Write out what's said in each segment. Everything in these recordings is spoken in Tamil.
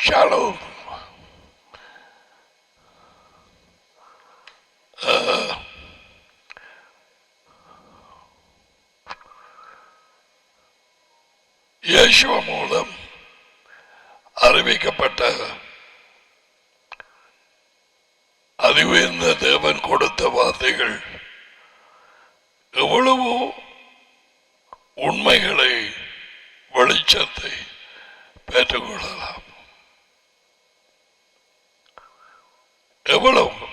Shalom. இயேசுவ மூலம் அறிவிக்கப்பட்ட அறிவுயர்ந்த தேவன் கொடுத்த வார்த்தைகள் எவ்வளவோ உண்மைகளை வெளிச்சத்தை பெற்றுக்கொள்ளலாம். எவ்வளவு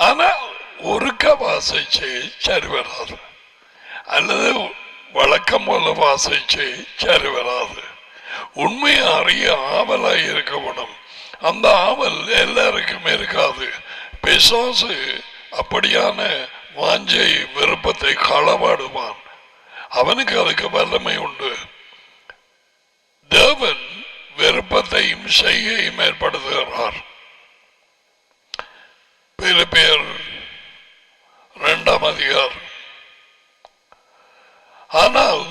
ஆனால் ஒருக்க வாசிச்சு சரி வராது, அல்லது வழக்கம் போல வாசிச்சு சரி வராது. உண்மையை அறிய ஆவலாய் இருக்க வேணும். அந்த ஆவல் எல்லாருக்கும் இருக்காது. பிசாசு அப்படியான வாஞ்சை விருப்பத்தை களவாடுவான். அவனுக்கு அதுக்கு வல்லமை உண்டு. தேவன் விருப்பத்தையும் செய்கையும் ஏற்படுத்துகிறார். பிலிப்பியர் 2ஆம் அதிகாரம். ஆனால்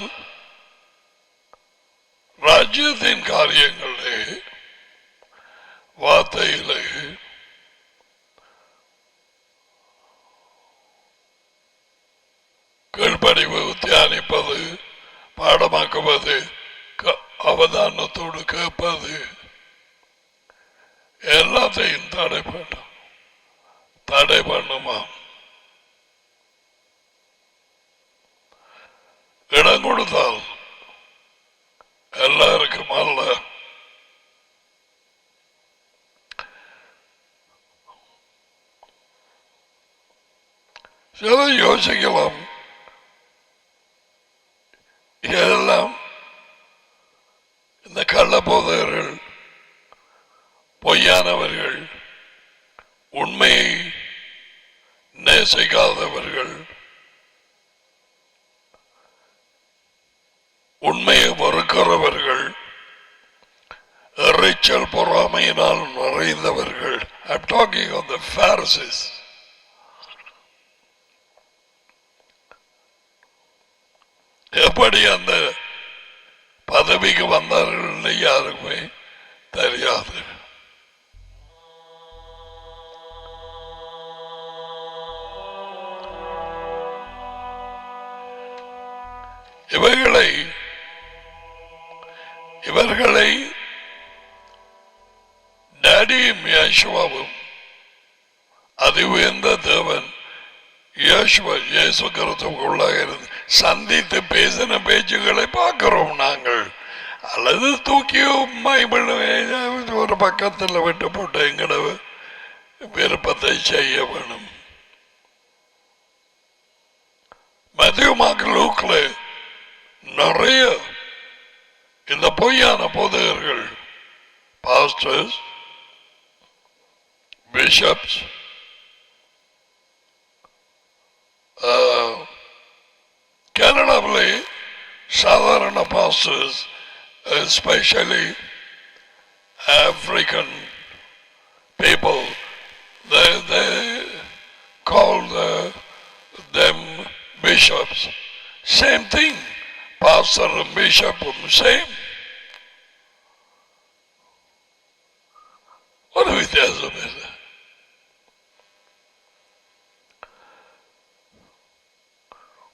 ராஜ்யத்தின் காரியங்களே வார்த்தையிலே கீழ்ப்படிவு, தியானிப்பது, பாடமாக்குவது, அவதானத்தோடு கேட்பது எல்லாத்தையும் தடை பண்ணுமா. இடம் கொடுத்தால் எல்லாருக்கும் அல்ல. சில யோசிக்கலாம், இதெல்லாம் இந்த கள்ளபோதகர்கள், பொய்யானவர்கள், உண்மையை நேசிக்காதவர்கள், உண்மையை மறுக்கிறவர்கள், இறைச்சல் பொறாமையினால் நிறைந்தவர்கள். I'm talking of the Pharisees. எப்படி அந்த பதவிக்கு வந்தார்கள் யாருக்குமே தெரியாது. இவர்களை டாடியும் இயேசுவும் அது உயர்ந்த தேவன் இயேசு கிறிஸ்துவுக்குள்ளாக இருந்து சந்தித்து பேசின பேச்சுகளை பார்க்கிறோம் நாங்கள். அல்லது தூக்கியோ ஒரு பக்கத்தில் விட்டு போட்டு எங்கட விருப்பத்தை செய்ய வேணும். மத்திய லூக்ல நிறைய இந்த பொய்யான போதகர்கள், பாஸ்டர்ஸ், பிஷப்ஸ், கனடாவிலே சாதாரண pastors, especially African people, they call them bishops. Same thing, pastor and bishop, same. What are we doing?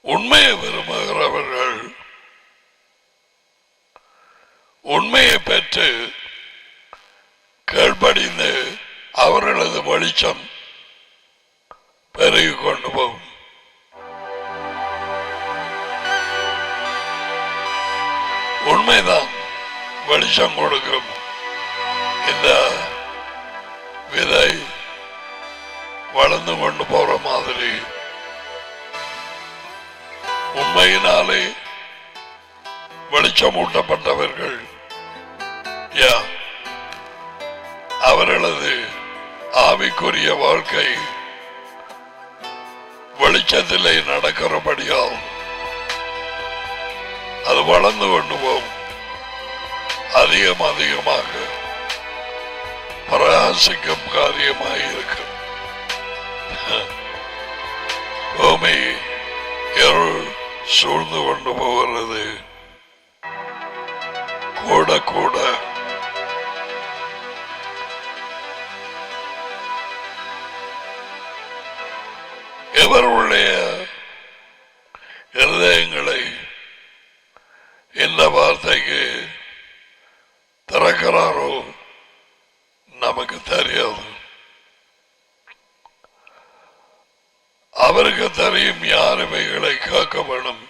உண்மையை விரும்புகிறவர்கள் உண்மையை பெற்று கீழ்ப்படிந்து அவர்களது வெளிச்சம் பெருகி கொண்டு போகும். உண்மைதான் வெளிச்சம் கொடுக்கும். இந்த விதை வளர்ந்து கொண்டு போற மாதிரி உண்மையினாலே வெளிச்சமூட்டப்பட்டவர்கள் அவர்களது ஆவிக்குரிய வாழ்க்கை வெளிச்சத்திலே நடக்கிறபடியால் அது வளர்ந்து கொண்டு போகும். அதிகமாக பிரயாசிக்கும் காரியமாயிருக்கும். பூமி இருள் சூழ்ந்து கொண்டு போகிறது. கூட கூட எவருடைய இருதயங்களை இந்த வார்த்தைக்கு திறக்கிறாரோ நமக்கு தெரியாது. அவருக்கு தெரியும் யார் இவைகளை கேட்க வேணும்.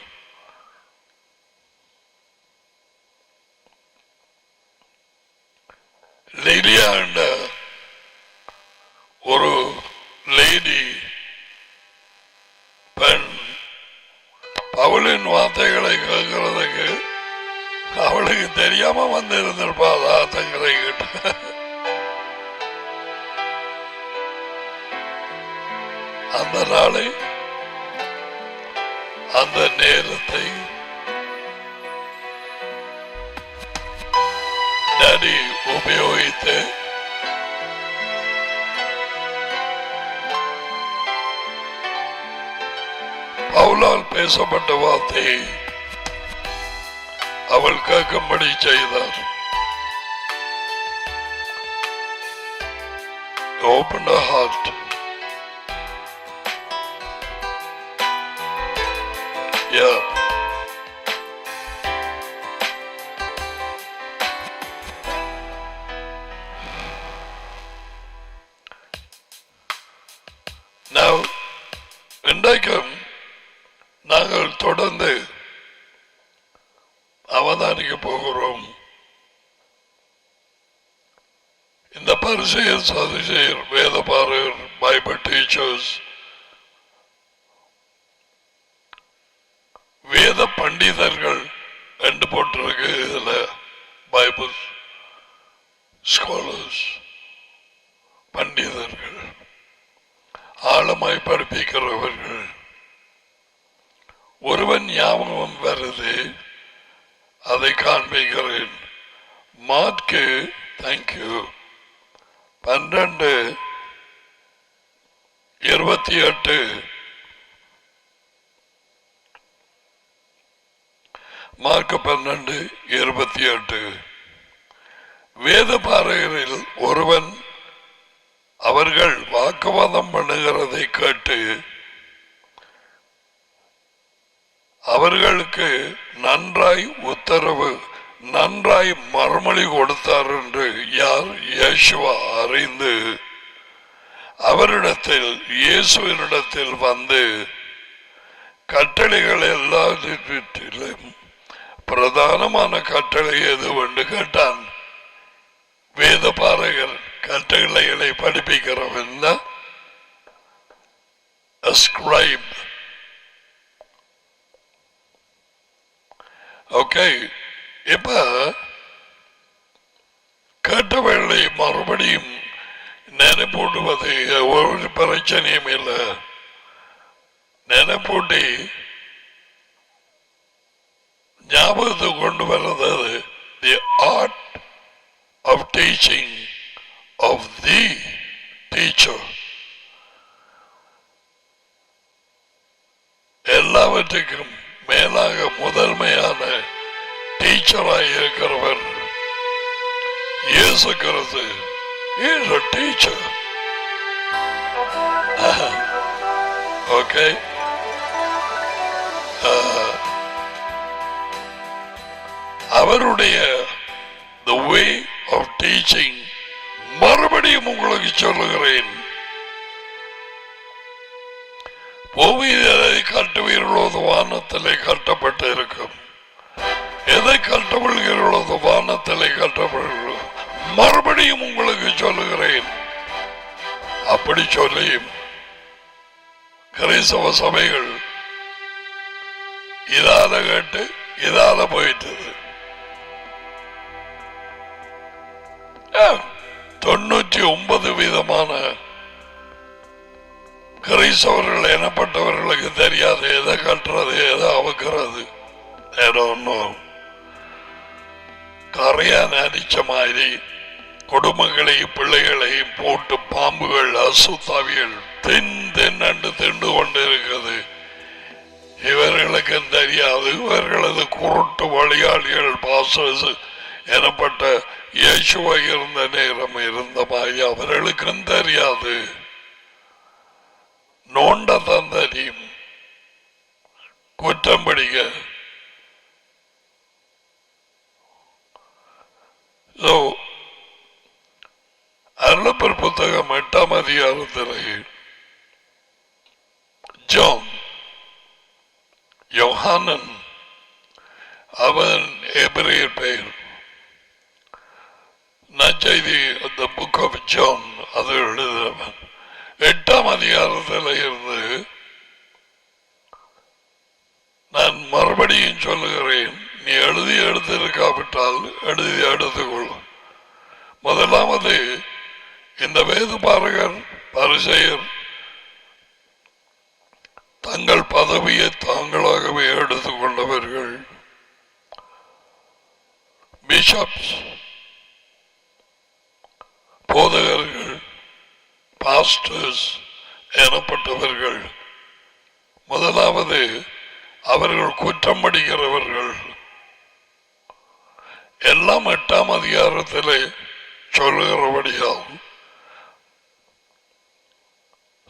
லிலியா என்ற ஒரு லேடி பெண் பவுலின் வார்த்தைகளை கேட்கறதுக்கு அவளுக்கு தெரியாம வந்திருந்திருப்பாதா தங்களை கிட்ட. அந்த நாளை அந்த நேரத்தை டாடி உபயோகித்து பவுலால் பேசப்பட்ட வார்த்தையை அவள் கேட்கும்படி செய்தார். Open her heart. Yeah. Now, இன்றைக்கும் நாங்கள் தொடர்ந்து அவதானிக்க போகிறோம். இந்த பரிசெயர், சதுசேயர், வேதபாரகர், பைபிள் டீச்சர்ஸ், வேத பண்டிதர்கள் என்று போட்டிருக்கு. இதுல பைபிள் ஸ்காலர்ஸ், பண்டிதர்கள், ஆழமாய் படிப்பிக்கிறவர்கள். ஒருவன் ஞாபகம் வருது, அதை காண்பிக்கிறேன். Mark, thank you, 12:28. மார்க்கு 12:28. வேத பாரகரில் ஒருவன் அவர்கள் வாக்குவாதம் பண்ணுகிறதை கேட்டு அவர்களுக்கு நன்றாய் உத்தரவு, நன்றாய் மறுமொழி கொடுத்தார் என்று யார்? இயேசுவா அறிந்து அவரிடத்தில், இயேசுவினிடத்தில் வந்து கட்டளைகள் எல்லாவற்றிலும் பிரதானமான கட்டளை எது என்று கேட்டான். வேத பாரகர் கட்டளைகளை படிப்பிக்கிறவன் ஸ்கிரைப். ஓகே, இப்ப கேட்டவர்களை மறுபடியும் நினைப்பூட்டுவது ஒரு பிரச்சனையும் இல்லை. நினைப்பூட்டி ஞாபகத்தை கொண்டு வருவது the art of teaching of the teacher. எல்லாவற்றுக்கும் மேலாக முதன்மையான டீச்சராய் இருக்கிறவர் இயேசு கிறிஸ்து. He is a teacher. Okay. அவருடைய the way of teaching மறுபடியும் உங்களுக்கு சொல்லுகிறேன். பூமியில் எதை கட்டுவீர்களோ வானத்திலே கட்டப்பட்டு இருக்கும், எதை கட்டப்படுகிறோ வானத்திலே கட்டப்படுகிறோ. மறுபடியும் உங்களுக்கு சொல்லுகிறேன். அப்படி சொல்லியும் கிறிஸ்தவ சபைகள் இதால கேட்டு இதால போயிட்டது. 99% கிறிஸ்தவர்கள் எனப்பட்டவர்களுக்கு தெரியாது எதை கட்டுறது எதை அவுக்கிறது. கரையான அடிச்ச மாதிரி குடும்பங்களையும் பிள்ளைகளையும் போட்டு பாம்புகள், அசுத்தாவிகள் திண்டு கொண்டு இருக்கிறது. இவர்களுக்கு தெரியாது. இவர்களது குருட்டு வழியாளிகள் பாஸ்டர்ஸ் எனப்பட்ட இயேசுவா இருந்த நேரம் இருந்த மாதிரி அவர்களுக்கும் தெரியாது. நோண்ட தான் தெரியும், குற்றம் பிடிக்க. அருளப்பர் புத்தகம் 8ஆம் அதிகாரத்தில் ஜான் யோஹானன், அவன் எபிரேயர் பெயர், நற்செய்தி அந்த புக் ஆஃப் ஜான் அது எழுதுறவன். 8ஆம் அதிகாரத்தில் இருந்து நான் மறுபடியும் சொல்லுகிறேன், நீ எழுதி எடுத்திருக்காவிட்டால் எழுதி எடுத்துக்கொள். முதலாவது, இந்த வேத பாரகர் பரிசேயர் தங்கள் பதவியை தாங்களாகவே எடுத்துக் கொண்டவர்கள். பிஷப்ஸ், போதகர்கள், பாஸ்டர்ஸ் எனப்பட்டவர்கள். முதலாவது, அவர்கள் குற்றம் படிக்கிறவர்கள். எல்லாம் 8ஆம் அதிகாரத்திலே சொல்லுகிறபடியால்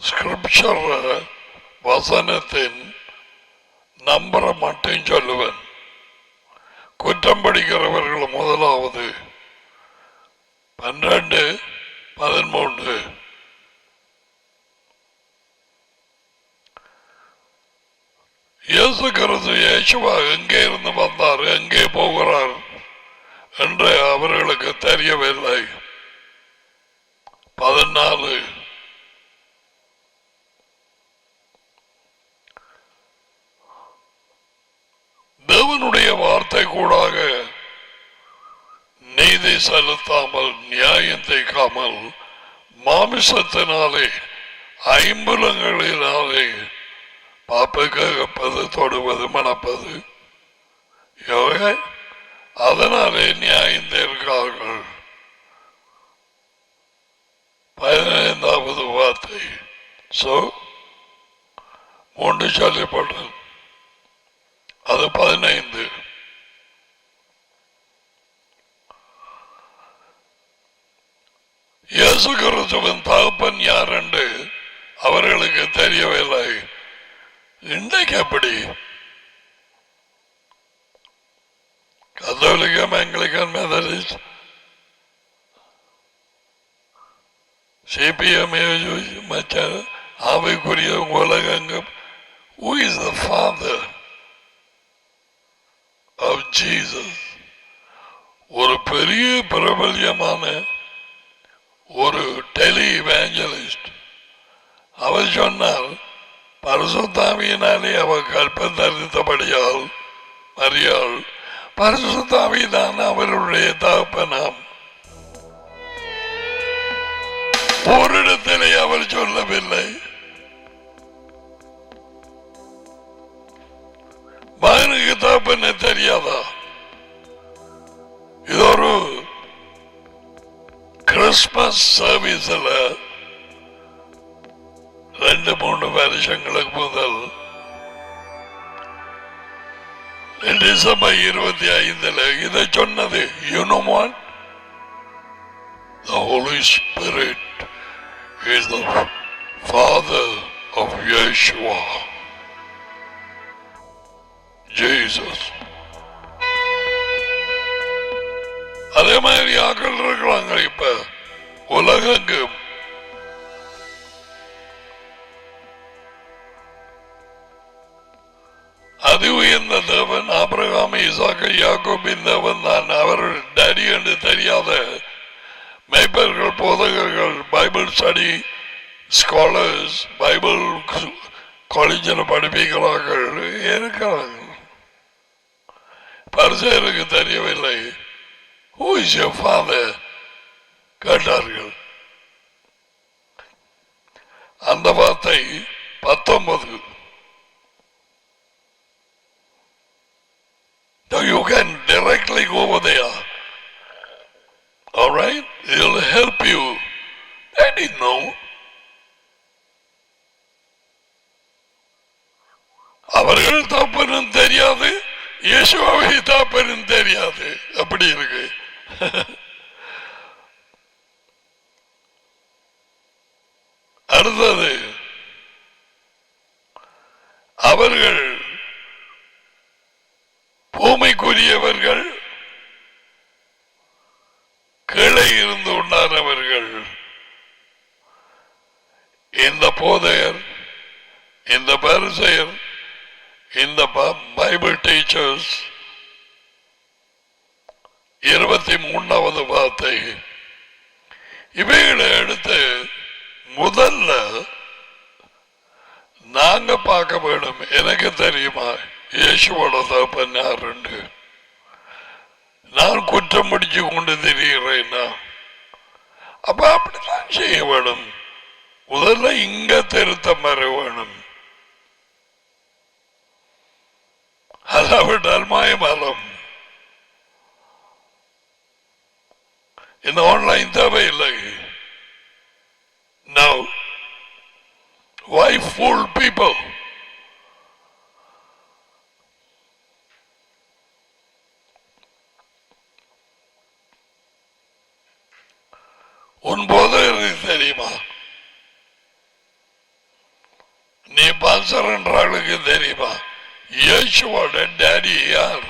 ஸ்கிரிப்சர் வசனத்தின் நம்பரை மட்டும் சொல்லுவன். குற்றம் படிக்கிறவர்கள் முதலாவது 12, 13. இயேசு கிறிஸ்து இயேசுவா எங்கே இருந்து வந்தார், எங்கே போகிறார் என்று அவர்களுக்கு தெரியவில்லை. 14, தேவனுடைய வார்த்தை கூடாக நீதி செலுத்தாமல் நியாயம் தேய்க்காமல் மாமிசத்தினாலே ஐம்புலங்களினாலே பாப்பை கேட்பது, தொடுவது, மணப்பது, அதனாலே நியாயம் தீர்க்கிறார்கள். 15வது வார்த்தை. மூன்று சொல்லப்பட்டது, அது 15. இயேசு கிறிஸ்துவின் தகப்பன் யார் என்று அவர்களுக்கு தெரியவில்லை. இன்றைக்கு எப்படி கத்தோலிக்கம், ஆங்கிலிக்கன், மெத்தடிஸ்ட், CPM மற்ற ஆவிக்குரிய உலகங்கம், who is the father of Jesus? ஒரு பெரிய பிரபல்யமான ஒரு டெலி இவாஞ்சலிஸ்ட் அவர் சொன்னார், பரிசுத்தாவியினாலே அவர் கற்பம் தரித்தபடியால் மரியாள் பரிசுத்தாவிதான் அவருடைய தகப்பனாம். ஓரிடத்திலே அவர் சொல்லவில்லை. மகனுக்கு தகப்பன தெரியாதா? இது ஒரு கிறிஸ்துமஸ் சர்வீஸ்ல 2-3 வருஷங்களுக்கு முதல் டிசம்பர் 25 இதை சொன்னது. You know what? The Holy Spirit is the Father of Yeshua, Jesus. அதே மாதிரி ஆக்கள் இருக்கிறாங்க இப்ப உலகெங்கும். அது உயர்ந்த தேவன் ஆபிரகாம், ஈசாக்கு, யாக்கோபின் தேவன் தான். அவர் டேடி என்று தெரியாத மேய்ப்பர்கள், போதகர்கள், பைபிள் ஸ்டடி ஸ்காலர்ஸ், பைபிள் காலேஜில் படிப்பிக்கிறார்கள் இருக்கிறார்கள். பரிசேயருக்கு தெரியவில்லை. Who is your father? கேட்டார்கள். அந்த வார்த்தை 19. So you can directly go over there. All right? It'll help you. They didn't know. அவர்கள் தப்பனும் தெரியாது, இயேசுவை தப்பனும் தெரியாது. அப்படி இருக்கு. அடுத்தது அவர்கள் பூமிக்குரியவர்கள், கீழே இருந்து உண்டானவர்கள். இந்த போதையர், இந்த பரிசேயர், இந்த பைபிள் டீச்சர்ஸ் 23வது வார்த்தை இவைகளை எடுத்து முதல்ல நாங்க பார்க்க வேண்டும். எனக்கு தெரியுமா இயேசுவோட தகப்பன் யாருண்டு? நான் குற்றம் முடிச்சு கொண்டு தெரிகிறேன்னா அப்ப அப்படித்தான் செய்ய வேணும். முதல்ல இங்க திருத்தம் வர வேணும். அதாவிட்டால் மாயமாலம். இந்த ஆன்லைன் தேவையில்லை. Now, why fool people? உன் போது தெரியுமா? நீ பாஸ்டர் என்ற ஆளுக்கு தெரியுமா இயேசுவோட டாடி யார்?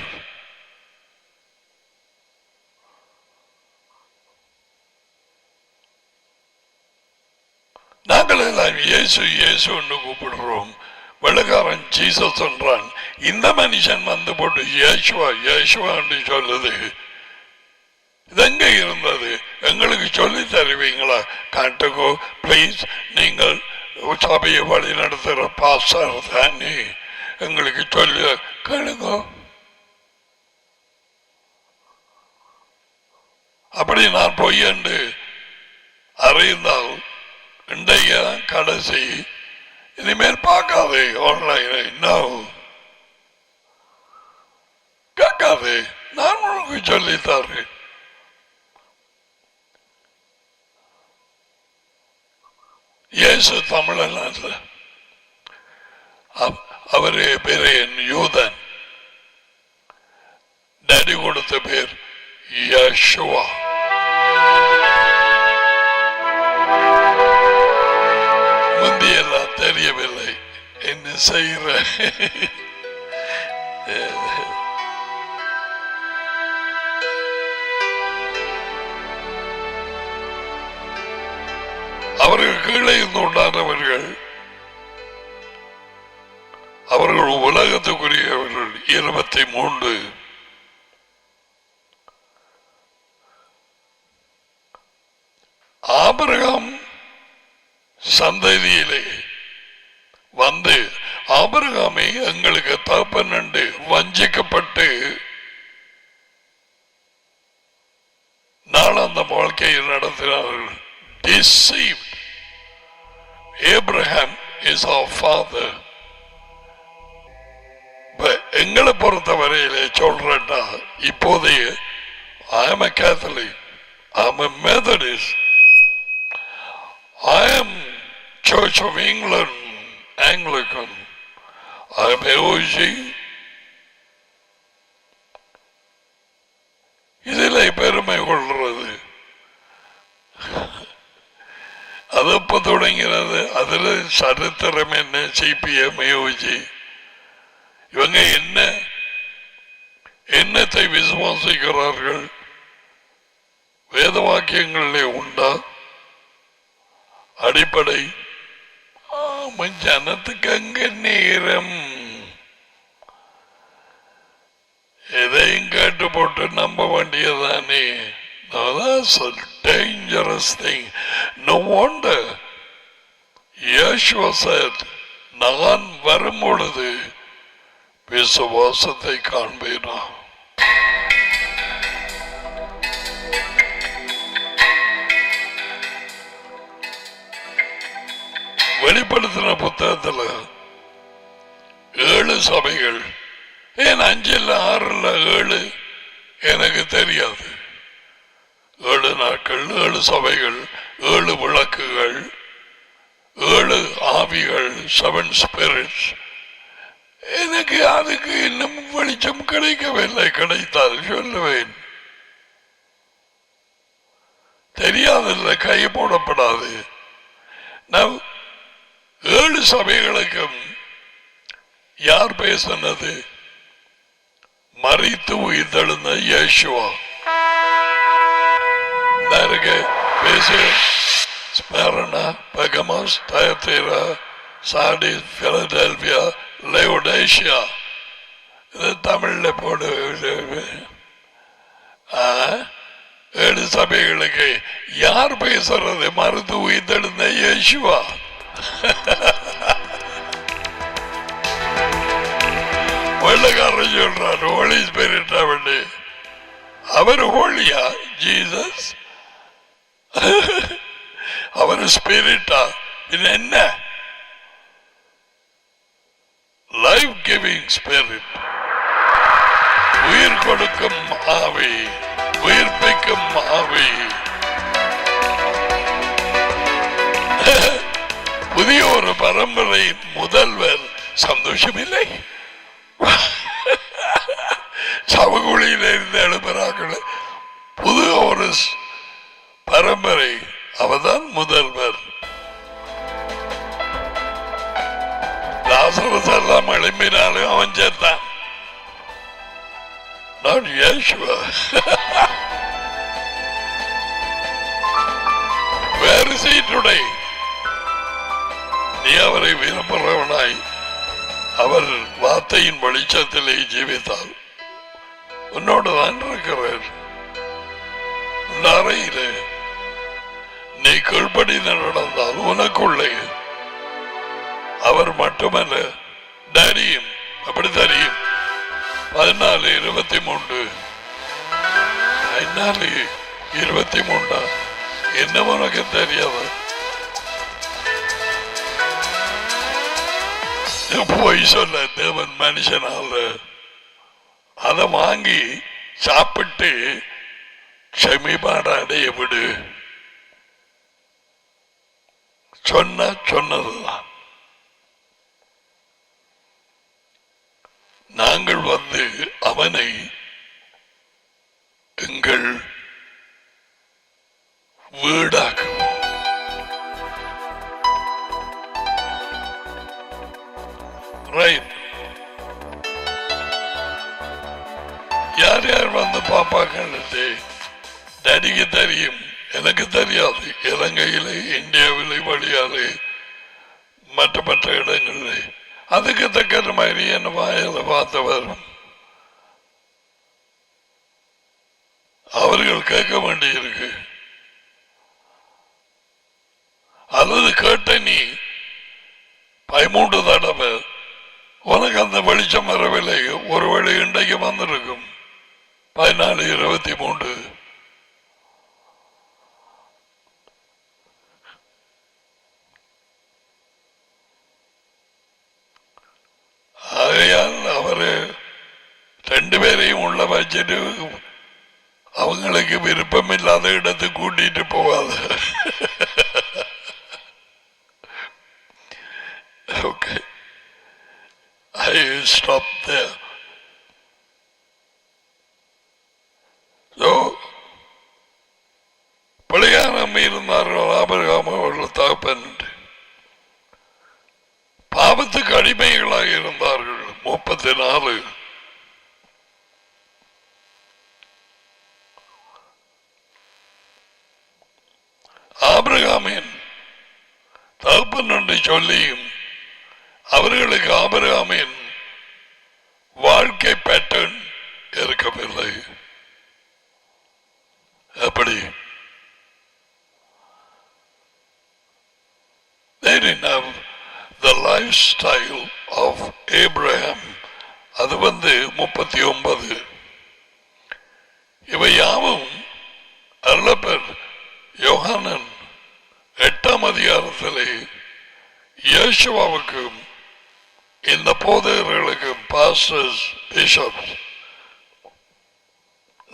நாங்கள் எல்லாம் இயேசு இயேசுன்னு கூப்பிடுறோம். வெள்ளக்காரன் ஜீசஸ் என்றான். இந்த மனுஷன் வந்து போட்டு இயேசுவா இயேசுவான்னு சொல்லுது. இதெங்க இருந்தது? எங்களுக்கு சொல்லி தருவீங்களா? காட்டுக்கோ பிளீஸ். நீங்கள் சபையை வழி நடத்துகிற பாஸ்டர் தானே, எங்களுக்கு சொல்லி கேளுங்க. அப்படி நான் பொய்யண்டு அறிந்தால் இன்றைய கடைசி. இனிமேல் பார்க்காதே ஆன்லைனை. கேட்காதே, நான் உனக்கு சொல்லித்தரேன். இயேசு தமிழன் அல்ல, அவரே பெரியன் யூதன். டாடி கொடுத்த பேர் யேசுவா. முந்தியெல்லாம் தெரியவில்லை. என்ன செய்கிற அவர்கள் கீழே இருந்து உண்டானவர்கள், அவர்கள் உலகத்துக்குரியவர்கள் 23. ஆபிரகாம் சந்ததியிலே வந்து ஆபிரகாமை எங்களுக்கு தகப்பன் என்று வஞ்சிக்கப்பட்டு நாளாந்த வாழ்க்கையை நடத்தினார்கள். Deceived. Abraham is our father. எங்களை பொறுத்த வரையிலே சொல்றேன்னா, இப்போதைய I am a Catholic, I am a Methodist, I am Church of England Anglican, I am AOG. இதில் பெருமை கொள்றது அது எப்ப தொடங்கிறது? அதுல சரித்திரம் என்ன? சிபிஎம் AOG இவங்க என்னத்தை விசுவாசிக்கிறார்கள்? வேத வாக்கியங்களிலே உண்டா அடிப்படை? ஜனத்துக்கு அங்க நேரம் எதையும் கேட்டு போட்டு நம்ப வேண்டியதானே. That's a dangerous thing. No wonder Yeshua said, நான் வரும் பொழுது விசுவாசத்தை காண்பேனா. வெளிப்படுத்தின புத்தகத்தில் 7 சபைகள், ஏன் 5 இல்ல 6 இல்ல 7 எனக்கு தெரியாது. 7 நாட்கள், 7 சபைகள், 7 விளக்குகள், 7 ஆவிகள், 7 ஸ்பிரிட்ஸ். எனக்கு அதுக்கு இன்னும் வெளிச்சம் கிடைக்கவில்லை. கிடைத்தால் சொல்லுவேன். தெரியாதல்ல கை போடப்படாது. நாம் 7 சபைகளுக்கும் யார் பேசினது? மரித்து உயிர்த்தெழுந்த இயேசுவா. ஸ்மரணா, பெர்கமோஸ், தயத்தீரா, சார்டிஸ், பிலடெல்பியா, லயோடேசியா. இது தமிழ்ல போடு. 7 சபைகளுக்கு யார் பேசுறது? மறுத்து உயிர்த்தெழுந்த இயேசுவா. வெள்ளக்காரன் சொல்றார் ஹோலி ஸ்பிரிட். அவர் ஹோலியா? ஜீசஸ் அவர் ஸ்பிரிட்டா? என்ன? லைஃப் கிவிங் ஸ்பிரிட், உயிர் கொடுக்கும் ஆவி, உயிர்ப்பிக்கும் ஆவி. புதிய ஒரு பரம்பரை முதல்வர். சந்தோஷமில்லை? சவகுழியில் இருந்து எழுப்புறார்கள். புது ஒரு பரம்பரை. அவர்தான் முதல்வர். லாசரஸ் எல்லாம் எழுப்பினாலும் அவன் சேர்த்தான். Not Yeshua. Where is he today? நீ அவரை விரும்புகிறவனாய் அவர் வார்த்தையின் வெளிச்சத்திலே ஜீவித்தார். உன்னோடு தான் இருக்கிறார். அறையிலே நீ கீழ்ப்படி நடந்தால் உனக்குள்ளே அவர் மட்டுமல்ல, டேடியும் அப்படி தெரியும். 14:23 14:23 என்ன உனக்கு தெரியாது? போய் சொல்ல தேவன் மனுஷனால அதை வாங்கி சாப்பிட்டு செமிபாடு அடைய விடு. சொன்னதுதான். நாங்கள் வந்து அவனை எங்கள் வீடாக்குவோம். ரைட். யார் யார் வந்து பாப்பாக்கள் டேடிக்கு தெரியும், எனக்கு தெரியாது. இலங்கையிலே, இந்தியாவிலே, வழியாலே, மற்ற இடங்களிலே அதுக்கு தக்க மாதிரி என்ன வாயில பார்த்து வரும். அவர்கள் கேட்க வேண்டியிருக்கு. அல்லது கேட்ட நீ 13 தடவை உனக்கு அந்த வெளிச்சம் வரவில்லை. ஒருவேளை இன்றைக்கு வந்திருக்கும். 14:23 ஆகையால் அவரு 2 பேரையும் உள்ள வச்சுட்டு அவங்களுக்கு விருப்பம் இல்லாத இடத்துக்கு கூட்டிட்டு போவாத. Okay, I stop there. So பிள்ளையாரம் இருந்தார்கள் ஆபிரகாம் அவர்கள் தகப்பன். பாவத்துக்கு அடிமைகளாக இருந்தார்கள் 34. ஆபிரகாமின் தகப்பன் என்று சொல்லியும் அவர்களுக்கு ஆபிரகாமின் வாழ்க்கை பேட்டர்ன் இருக்கவில்லை. எப்படி? They didn't have the lifestyle of Abraham. அது 39. இவை யாவும் அல்லப்பர் யோகானன் 8ஆம் அதிகாரத்திலே இயேசுவுக்கும் இந்த போதகர்களுக்கும் பாஸ்டர்ஸ், பிஷப்ஸ்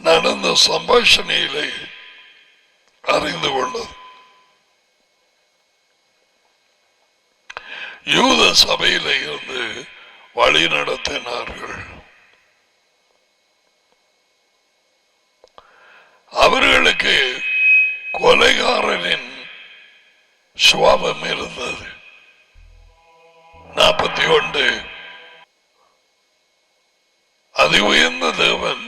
நடந்த சம்பாஷணையிலே அறிந்து கொண்டது. யூத சபையில இருந்து வழி நடத்தினார்கள். அவர்களுக்கு கொலைகாரனின் சுவாபம் இருந்தது. 41 அதி உயர்ந்த தேவன்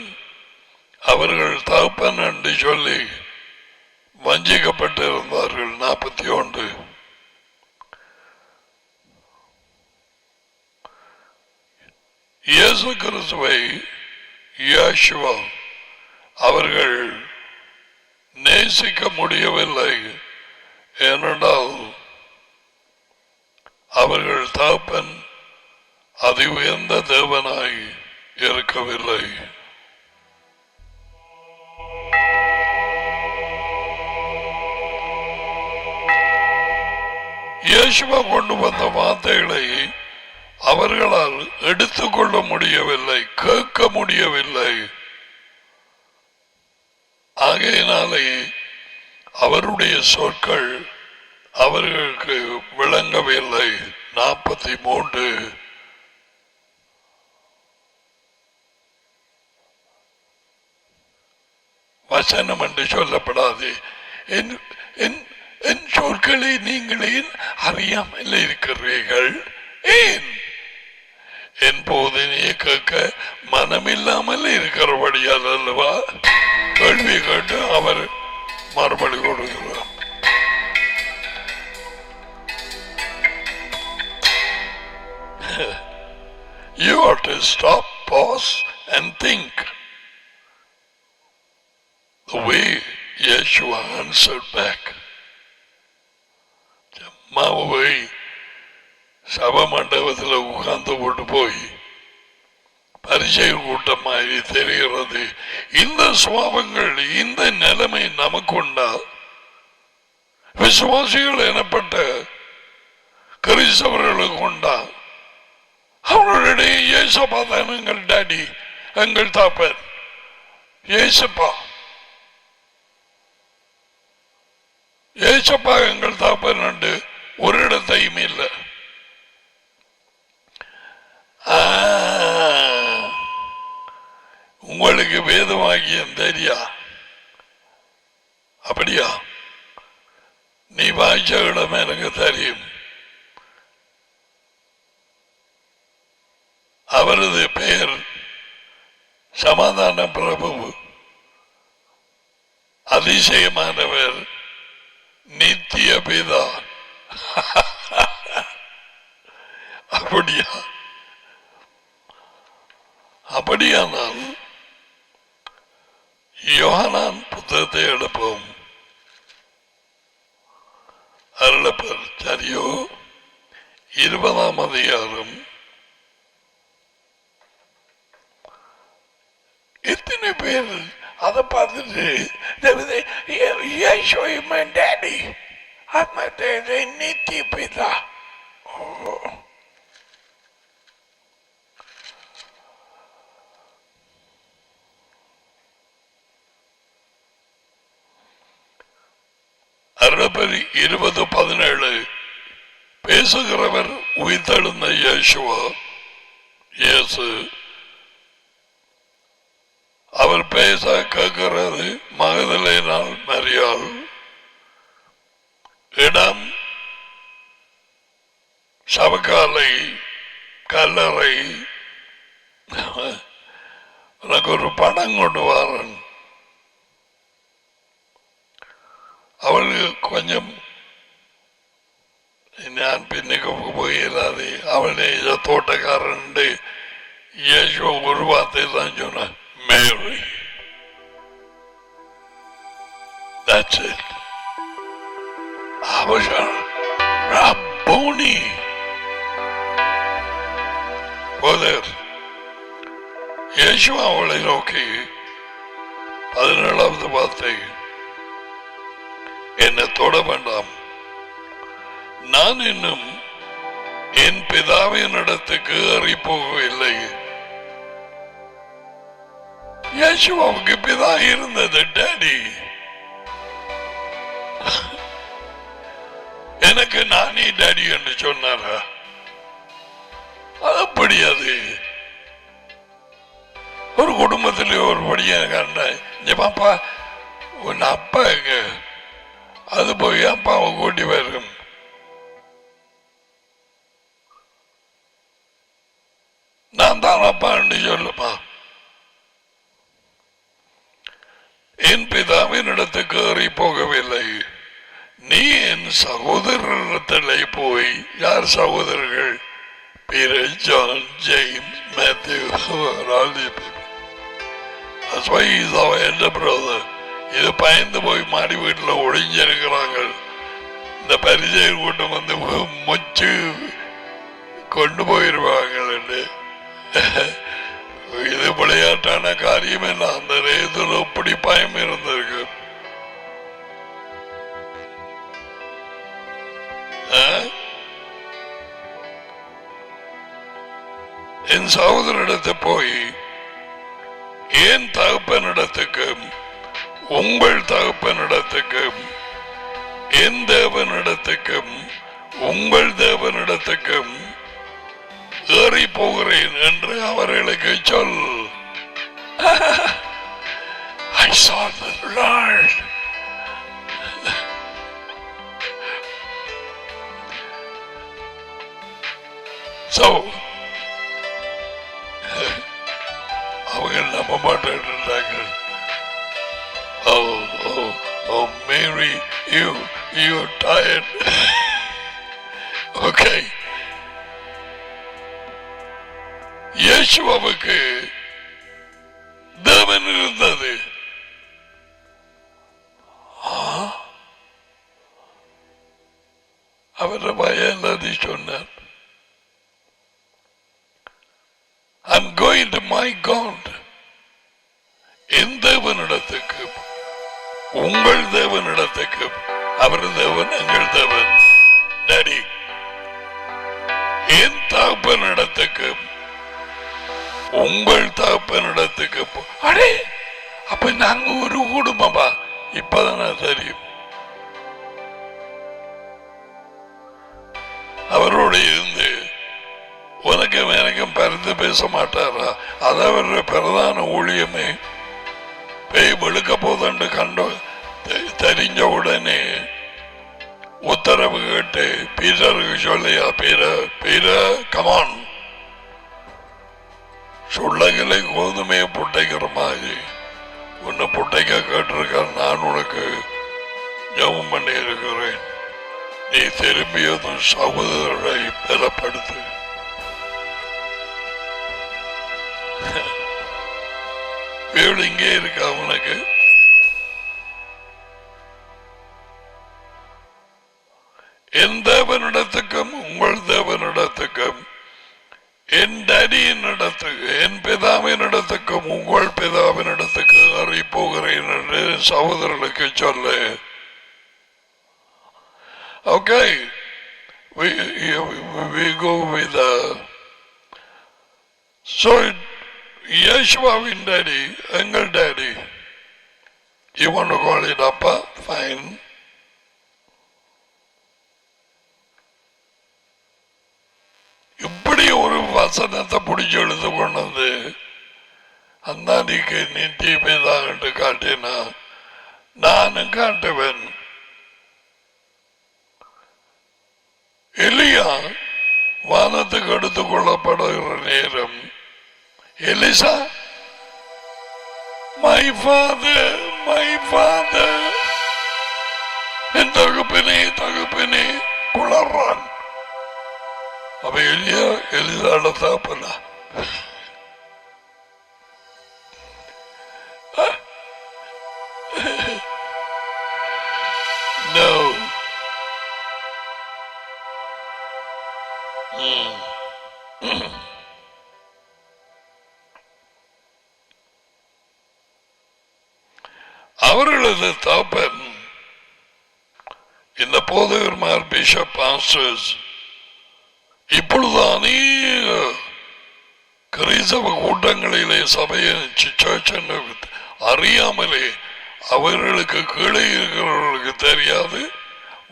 அவர்கள் தகப்பன் என்று சொல்லி வஞ்சிக்கப்பட்டிருந்தார்கள். 41 இயேசு கிறிஸ்துவை யேசுவா அவர்கள் நேசிக்க முடியவில்லை. ஏனென்றால் அவர்கள் தகப்பன் அதி உயர்ந்த தேவனாய் இருக்கவில்லை. இயேசுவா கொண்டு வந்த வார்த்தைகளை அவர்களால் எடுத்துக்கொள்ள முடியவில்லை, கேட்க முடியவில்லை. ஆகையினாலே அவருடைய சொற்கள் அவர்களுக்கு விளங்கவில்லை. 43 வசனம் என்று சொல்லப்படாது. என் சொற்களை நீங்களே அறியாமல் இருக்கிறீர்கள். ஏன் என் போதனையை கேட்க மனமில்லாமல் இருக்கிறபடியால் அல்லவா? கேள்வி கேட்டு அவர் மறுபடி கொடுக்கிறார். You ought to stop, pause and think. The way Yeshua answered back. மாவை சபை மண்டபத்தில் உட்கார்ந்து போட்டு போய் பரிசை கூட்டம் மாதிரி தெரிகிறது. இந்த சுவாபங்கள் இந்த நிலைமை நமக்கு உண்டா? விசுவாசிகள் எனப்பட்ட கிறிஸ்தவர்களுக்கு உண்டா? அவர்களுடைய இயேசப்பா தான் எங்கள் டாடி, எங்கள் தாப்பன். இயேசப்பா இயேசப்பா எங்கள் தாப்பன் உண்டு, ஒரு இடத்தையும் இல்லை. உங்களுக்கு வேதவாக்கியம் தெரியா? அப்படியா? நீ வாய்ச்ச இடம் எனக்கு தெரியும். அவரது பெயர் சமாதான பிரபு, அதிசயமானவர், நித்திய பிதா. அப்படியா? அப்படியானால் யோவான் புத்தகத்தை எடுப்போம். அருளப்பர் சரியோ 20ஆம் அதிகாரம். எத்தனை பேர் அதை பார்த்துட்டு டாடி நித்திய பிதா? அருளப்பர் 20:17 பேசுகிறவர் உயிர்த்தெழுந்த இயேசுவா, இயேசு. அவர் பேச கேட்கிறது மகதலேனாள் மரியாள். இடம் சபக்காலை, கல்லறை. எனக்கு ஒரு படம் கொண்டு வரேன். அவளுக்கு கொஞ்சம் நான் பின்னுக்கு போயிடாது. அவளை தோட்டக்காரன் இயேசு ஒரு வார்த்தை தான் சொன்ன, Mary. That's it. Rabboni. போதர் இயேசு அவளை நோக்கி 17வது வார்த்தை, என்னை தொட வேண்டாம், நான் இன்னும் என் பிதாவின் இடத்துக்கு ஏறி போகவில்லை. இயேசுவுக்கு பிதா இருந்தது, டாடி. எனக்கு நானே டாடி என்று சொன்னாரா? அப்படி அது ஒரு குடும்பத்திலே ஒரு படியா கண்ட பாப்பா, உன் அப்பா எங்க? அது போய் அப்பாவை கூட்டி வரும். நான் தான் அப்பான்னு சொல்லுமா. என் பிதாவின் இடத்துக்கு ஏறி போகவில்லை, நீ என் சகோதரத்திலே போய். யார் சகோதரர்கள்? Peter, John, James, Matthew, all these people. That's why he's our elder brother. இது பயந்து போய் மாடி வீட்டில் ஒளிஞ்சிருக்கிறாங்க. இந்த பரிசெயர் கூட்டம் வந்து மொச்சு கொண்டு போயிருவாங்க. இது விளையாட்டான காரியம் இல்லை. அந்த நேரத்தில் எப்படி பயம் இருந்திருக்கு. என் சகோதரிடத்தை போய் என் தகப்பனிடத்துக்கும் உங்கள் தகப்பனிடத்துக்கும் என் தேவனிடத்துக்கும் உங்கள் தேவனிடத்துக்கும் ஏறி போகிறேன் என்று அவர்களுக்கு சொல். I saw the Lord. So அவங்க நம்ப மாட்டாங்க. Oh Mary, you're tired. Okay. இயேசுவுக்கு தேவன் இருந்தது. அவர் வயலதி சொன்னார், I'm going to my God. என் தேவனிடத்துக்கு உங்கள் தேவனிடத்துக்கு. அவர் தேவன், எங்கள் தேவன். டாடி, என் தகப்பனிடத்துக்கு உங்கள் தகப்பனிடத்துக்கு. அடே, அப்ப நாங்க ஒரு குடும்பமா? இப்பதான் தெரியும். அவரோட இருந்து உனக்கும் எனக்கும் பரிந்து பேச மாட்டாரா? அதாவது பிரதான ஊழியமே. பேய் வெளுக்க போதண்டு கண்டு தெரிஞ்ச உடனே உத்தரவு கேட்டு பீட்டருக்கு சொல்லியா, பீட்டர் கமான், சுள்ளகளை கோதுமையை புட்டைக்கிற மாதிரி உன்னை புட்டைக்க கேட்டிருக்க. நான் உனக்கு ஜெபம் பண்ணி இருக்கிறேன். நீ திரும்பியதும் சகோதரரை பலப்படுத்து. வீடு இங்கே இருக்கா உனக்கு? என் தேவனிடத்துக்கும் உங்கள் தேவனிடத்துக்கும் என் டேடியின் இடத்துக்கு என் பிதாவின் இடத்துக்கும் உங்கள் பிதாவின் இடத்துக்கு அறி போகிறேன் என்று சகோதரர்களுக்கு சொல்லு. Okay, we go with so Yeshua's daddy, எங்கள் daddy. You want to call it Appa? Fine. இப்படி ஒரு வசனத்தை பிடிச்சி எழுது கொண்டு வந்து அந்தாதிக்கு நீ தீபேதாகட்டு காட்டினா நானும் காட்டுவேன். எலியா வானத்துக்கு எடுத்துக் கொள்ளப்படுகிற நேரம் எலிசா my father என் தகுப்பினே குளர்றான். அப்ப எலிசாட தாப்பனா no. அவர்களது தாப்பன் இந்த போதகர்மார், பிஷப், பாஸ்டர்ஸ் இப்பொழுது அநேக கிறிஸ்தவ கூட்டங்களிலே சபையை அறியாமலே அவர்களுக்கு கீழே இருக்கிறவர்களுக்கு தெரியாது,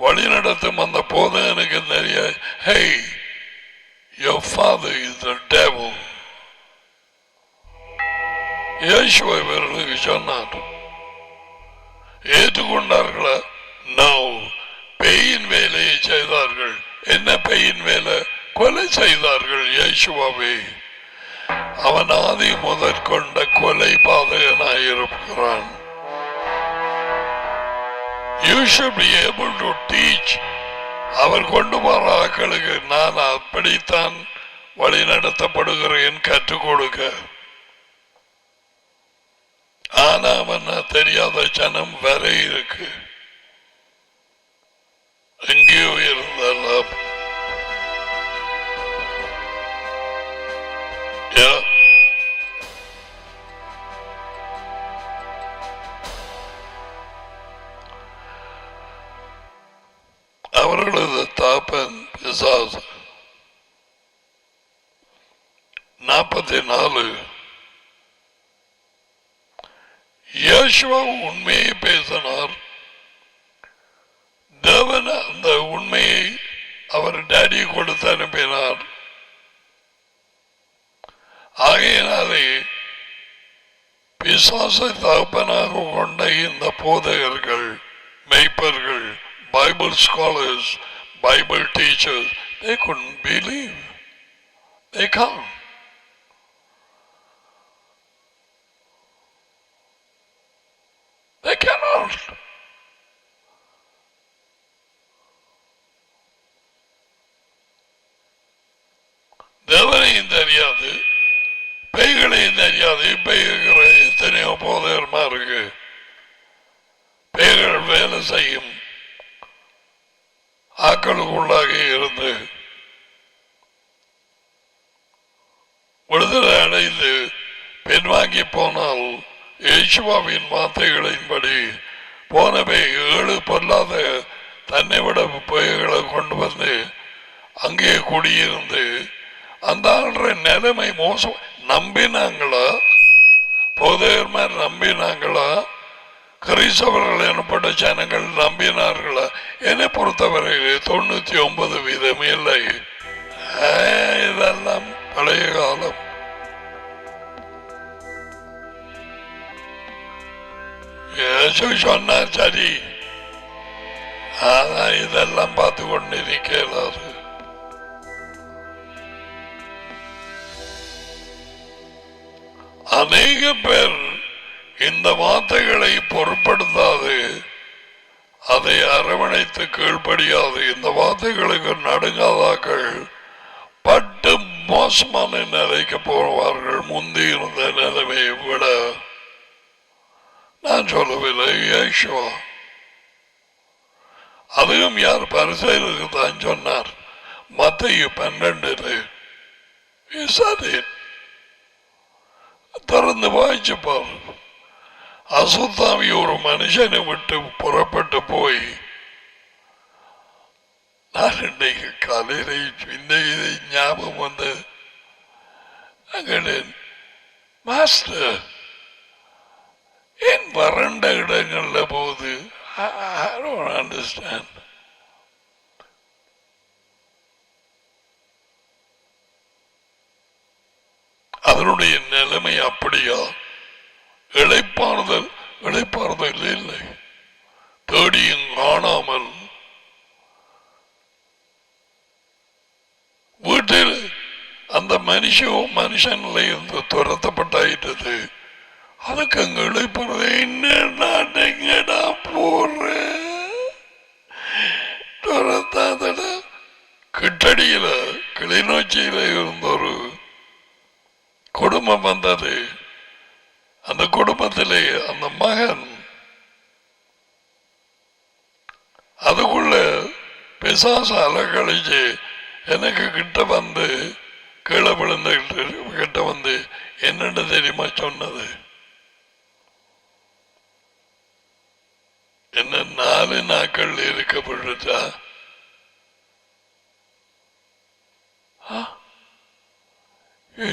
வழிநடத்தும் அந்த போதகனுக்கு தெரியாது. Hey, your father is the devil. இயேசுவை இவர்களுக்கு சொன்னார். ஏற்றுக்கொண்டார்களா? No. பேயின் வேலையை செய்தார்கள். என்ன பேயின் வேலை? கொலை செய்தார்கள் இயேசுவை. அவன் ஆதி முதற்கொண்ட கொலை பாதகனாயிருக்கிறான். You should be able to teach. அவர் கொண்டு வர ஆக்களுக்கு நான் அப்படித்தான் வழி நடத்தப்படுகிறேன் கற்றுக் கொடுக்க. ஆனா அவன் தெரியாத ஜனம் வர இருக்கு. எங்கேயோ இருந்தாலும் அவர்களது தாப்பன் பிசாசு 44 யேசுவா உண்மையை பேசினார். தேவன் அந்த உண்மையை அவர் டாடி கொடுத்து அனுப்பினார். ஆகையினாலே பிசாசை தகப்பனாக கொண்ட இந்த போதகர்கள், மெய்ப்பர்கள், Bible scholars, Bible teachers, they couldn't believe. They can't. They cannot. தேவனையும் தெரியாது, பேய்களையும் தெரியாது. பேய்கிற எத்தனையோ போதகர்மா இருக்கு. பேய்கள் வேலை செய்யும் ஆக்களுக்குள்ளாக இருந்து விடுதலை அடைந்து பின்வாங்கி போனால் இயேசுவின் வார்த்தைகளின்படி போனவை 7 பொல்லாத தன்னை விட பேய்களை கொண்டு வந்து அங்கே குடியிருந்து அந்த ஆள்ற நிலைமை மோசம். நம்பினாங்களா? போதகர்மார் நம்பினாங்களா? கிறிஸ்தவர்கள் எனப்பட்ட ஜனங்கள் நம்பினார்களா? என்னை பொறுத்தவரையில் 99% இல்லை. இதெல்லாம் பழைய காலம். சொன்னா சரி, ஆனா இதெல்லாம் பார்த்து கொண்டு நிற்கலாது. அநேக பேர் இந்த வார்த்தைகளை பொருட்படுத்தாது, அதை அரவணைத்து கீழ்ப்படியாது, இந்த வார்த்தைகளுக்கு நடுங்காதாக்கள் பட்டு மோசமான நிலைக்கு போவார்கள். முந்தி இருந்த நிலைமையை விட. நான் சொல்லவில்லை, இயேசுவா. அதுவும் யார்? பரிசேயருக்கு தான் சொன்னார். மத்தேயு 12 திறந்து வாய்ச்சு பாரு. அசுத்தாவி ஒரு மனுஷனை விட்டு புறப்பட்டு போய், நான் இன்றைக்கு காலையில இந்த இதை ஞாபகம் வந்து மாஸ்டர் ஏன் வறண்ட இடங்கள்ல போகுது? I don't understand. அதனுடைய நிலைமை அப்படியா? இளைப்பாறுதல் இல்லை, தேடியும் காணாமல் வீட்டில் அந்த மனுஷன்ல இருந்து துரத்தப்பட்டாயிட்டது. அதுக்கு அங்க இளைப்பாறுதல் என்னடா போறேன் துரத்தாதட. கிட்டடியில கிளிநொச்சியில இருந்த ஒரு குடும்பம் வந்தது. அந்த குடும்பத்திலே அந்த மகன் அதுக்குள்ள பிசாசு அலக்கழிச்சு எனக்கு கிட்ட வந்து கீழே விழுந்த கிட்ட வந்து என்னென்ன தெரியுமா சொன்னது? என்ன 4 நாட்கள் இருக்கப்பட்டுச்சா?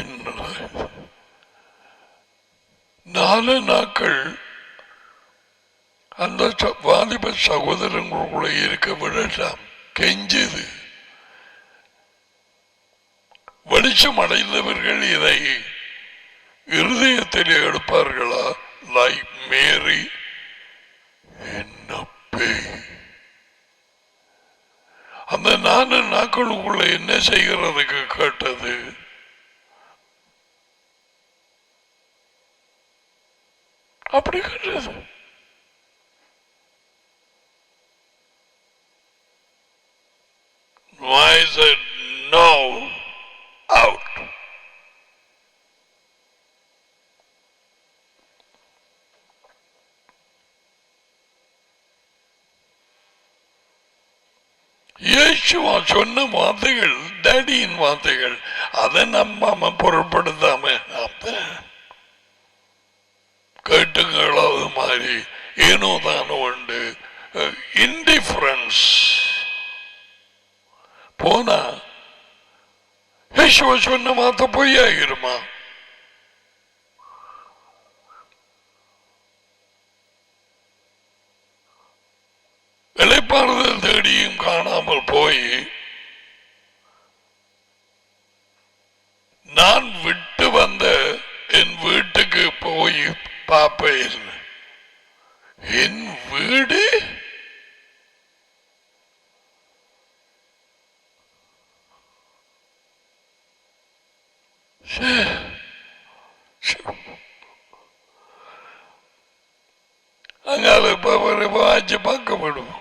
என்ன 4 நாட்கள் அந்த வாலிப சகோதரங்களுக்குள்ள இருக்க விடலாம். கெஞ்சது. வெளிச்சம் அடைந்தவர்கள் இதை இருதயத்தில் எடுப்பார்களா? லைக் மேரி. என்ன பேய் செய்கிறதுக்கு கேட்டது. அப்படி கேட்டது. Why said no out? இயேசுவா சொன்ன வார்த்தைகள் டேடியின் வார்த்தைகள், அதை நம்ம பொருட்படுத்தாம கேட்டுங்களாவது மாதிரி ஏனோ தானோ உண்டு இன்டிஃபரன்ஸ் போனா இயேசுவா சொன்ன வார்த்தை பொய்யாகிருமா? இளைப்பாறுதல் தேடியும் காணாமல் போய் நான் விட்டு வந்த என் வீட்டுக்கு போய் பார்ப்பேன். என் வீடு அங்கால ஆச்சு பார்க்கப்படும்.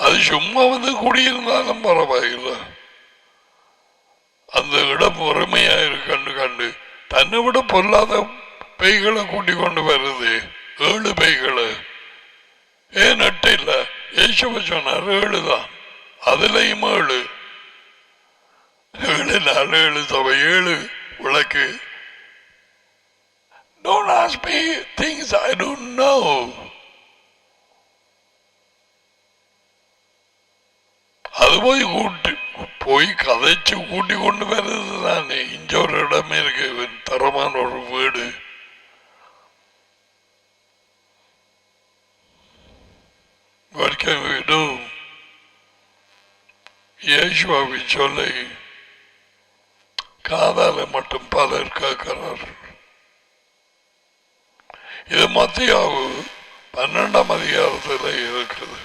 அது சும்மா வந்து குடியிருந்தாலும் பரவாயில்லை. அந்த இடம் பொறுமையா இருக்கு கண்டு தன்னை விட பொல்லாத பைகளை கூட்டிக் கொண்டு வருது. 7 பைகளை ஏன் 8 இல்ல? ஏசுவ சொன்னார் 7 தான். அதுலயும் 7 4 7 சபை 7 விளக்கு. Don't ask me things I don't know. அது போய் கதைச்சு கூட்டி கொண்டு வருது தானே. இங்க ஒரு இடம் இருக்கு, தரமான ஒரு வீடு. What can we do? இயேசுவை சொல்லி காதால மட்டும் பலர் கேட்கிறார். இது மத்தியாவு 12ஆம் அதிகாரத்தில் இருக்குது.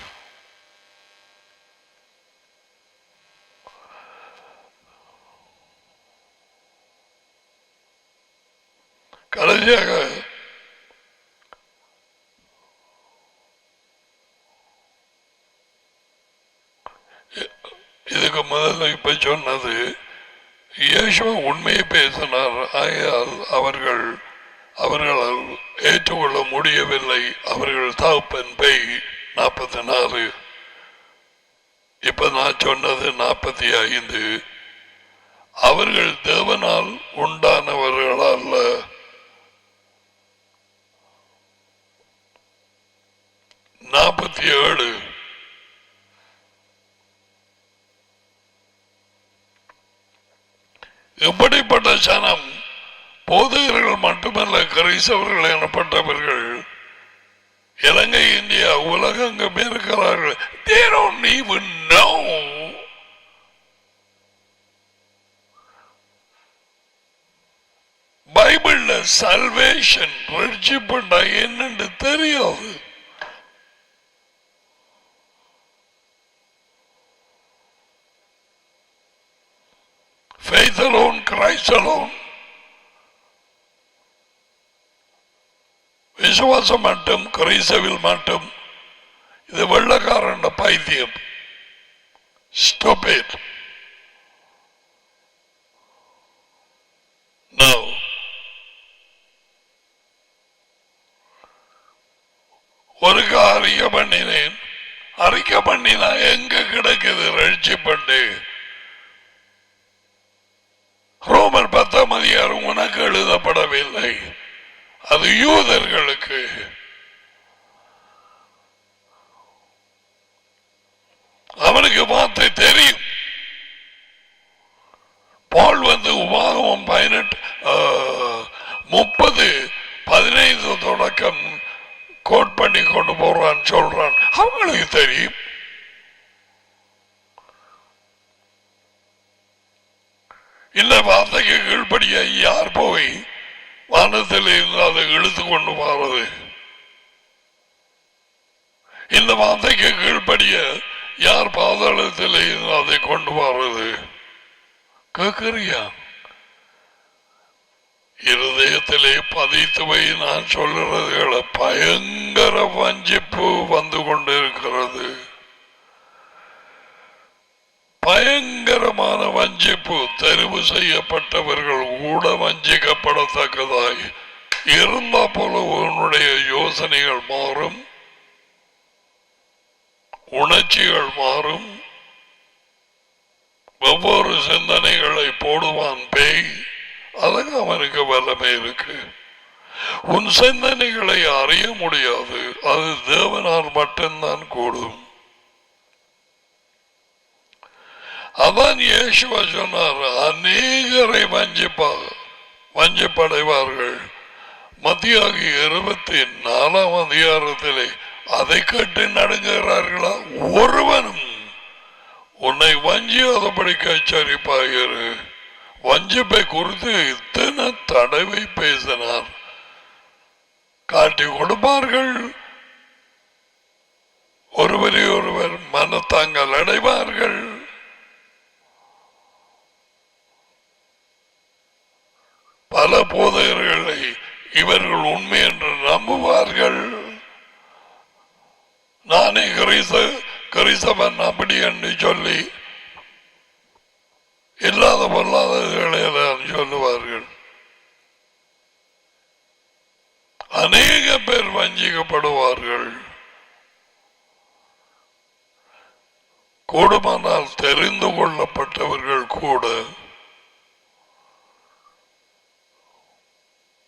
கடைசியாக இதுக்கு முதல்ல இப்ப சொன்னது இயேசுவா உண்மையை பேசினார். ஆகையால் அவர்களால் ஏற்றுக்கொள்ள முடியவில்லை. அவர்கள் தகப்பன் பேய் 44. இப்ப நான் சொன்னது 45. அவர்கள் தேவனால் உண்டானவர்கள் அல்ல. எப்படிப்பட்ட சனம்? போதகர்கள் மட்டுமல்ல, கிறிஸ்தவர்கள் எனப்பட்டவர்கள் இலங்கை, இந்தியா, உலகெங்கும் இருக்கிறார்கள். They don't even know. பைபிள்ல சல்வேஷன் ரட்சிப்புண்டா என்னன்னு தெரியாது. Faith alone, Christ alone. விசுவாசம் மட்டும், கிறிஸ்துவில் மட்டும். இது வெள்ளக்காரன் பைத்தியம். Stop it. No. ஒரு அறிக்கை பண்ணினேன். அறிக்கை பண்ணினா எங்க கிடக்குது ரட்சிப்பண்டு? ரோமர் 10ஆம் அதிகாரம் உனக்கு எழுதப்படவில்லை, அது யூதர்களுக்கு. அவனுக்கு வார்த்தை தெரியும். பால் வந்து உபாகமம் 30:15 தொடக்கம் கோட் பண்ணி கொண்டு போறான் சொல்றான். அவங்களுக்கு தெரியும். இந்த வார்த்தைக்கு கீழ்படிய யார் போய் வானத்தில் இருந்து அதை இழுத்து கொண்டு போறது? இந்த வார்த்தைக்கு கீழ்படிய யார் பாதாளத்தில் அதை கொண்டு வர்றது? கேட்கறியா? இருதயத்திலே பதித்துவை நான் சொல்லுறதுகளை பயங்கர வஞ்சிப்பு வந்து கொண்டிருக்கிறது. பயங்கரமான வஞ்சிப்பு. தெரிவு செய்யப்பட்டவர்கள் கூட வஞ்சிக்கப்படத்தக்கதாய் இருந்தா போல உன்னுடைய யோசனைகள் மாறும், உணர்ச்சிகள் மாறும், ஒவ்வொரு சிந்தனைகளை போடுவான் பேய். அதுக்கு அவனுக்கு வல்லமை இருக்கு. உன் சிந்தனைகளை அறிய முடியாது, அது தேவனால் மட்டும்தான் கூடும். அதான் இயேசுவா சொன்னார், அநேகரை வஞ்சிப்படைவார்கள். மத்தியாகி 24 அதிகாரத்திலே அதை கேட்டு நடுங்குகிறார்களா? ஒருவனும் உன்னை வஞ்சியாதபடிக்கு எச்சரிப்பாயிரு. வஞ்சிப்பை குறித்து இத்தனை தடவை பேசினார். காட்டி கொடுப்பார்கள், ஒருவரை ஒருவர் மனத்தாங்கள் அடைவார்கள். பல போதகர்களை இவர்கள் உண்மை என்று நம்புவார்கள். நானே கிறிஸ்தவன் அப்படி என்று சொல்லி இல்லாத பொல்லாதவர்களை சொல்லுவார்கள். அநேக பேர் வஞ்சிக்கப்படுவார்கள். கூடுமானால் தெரிந்து கொள்ளப்பட்டவர்கள் கூட.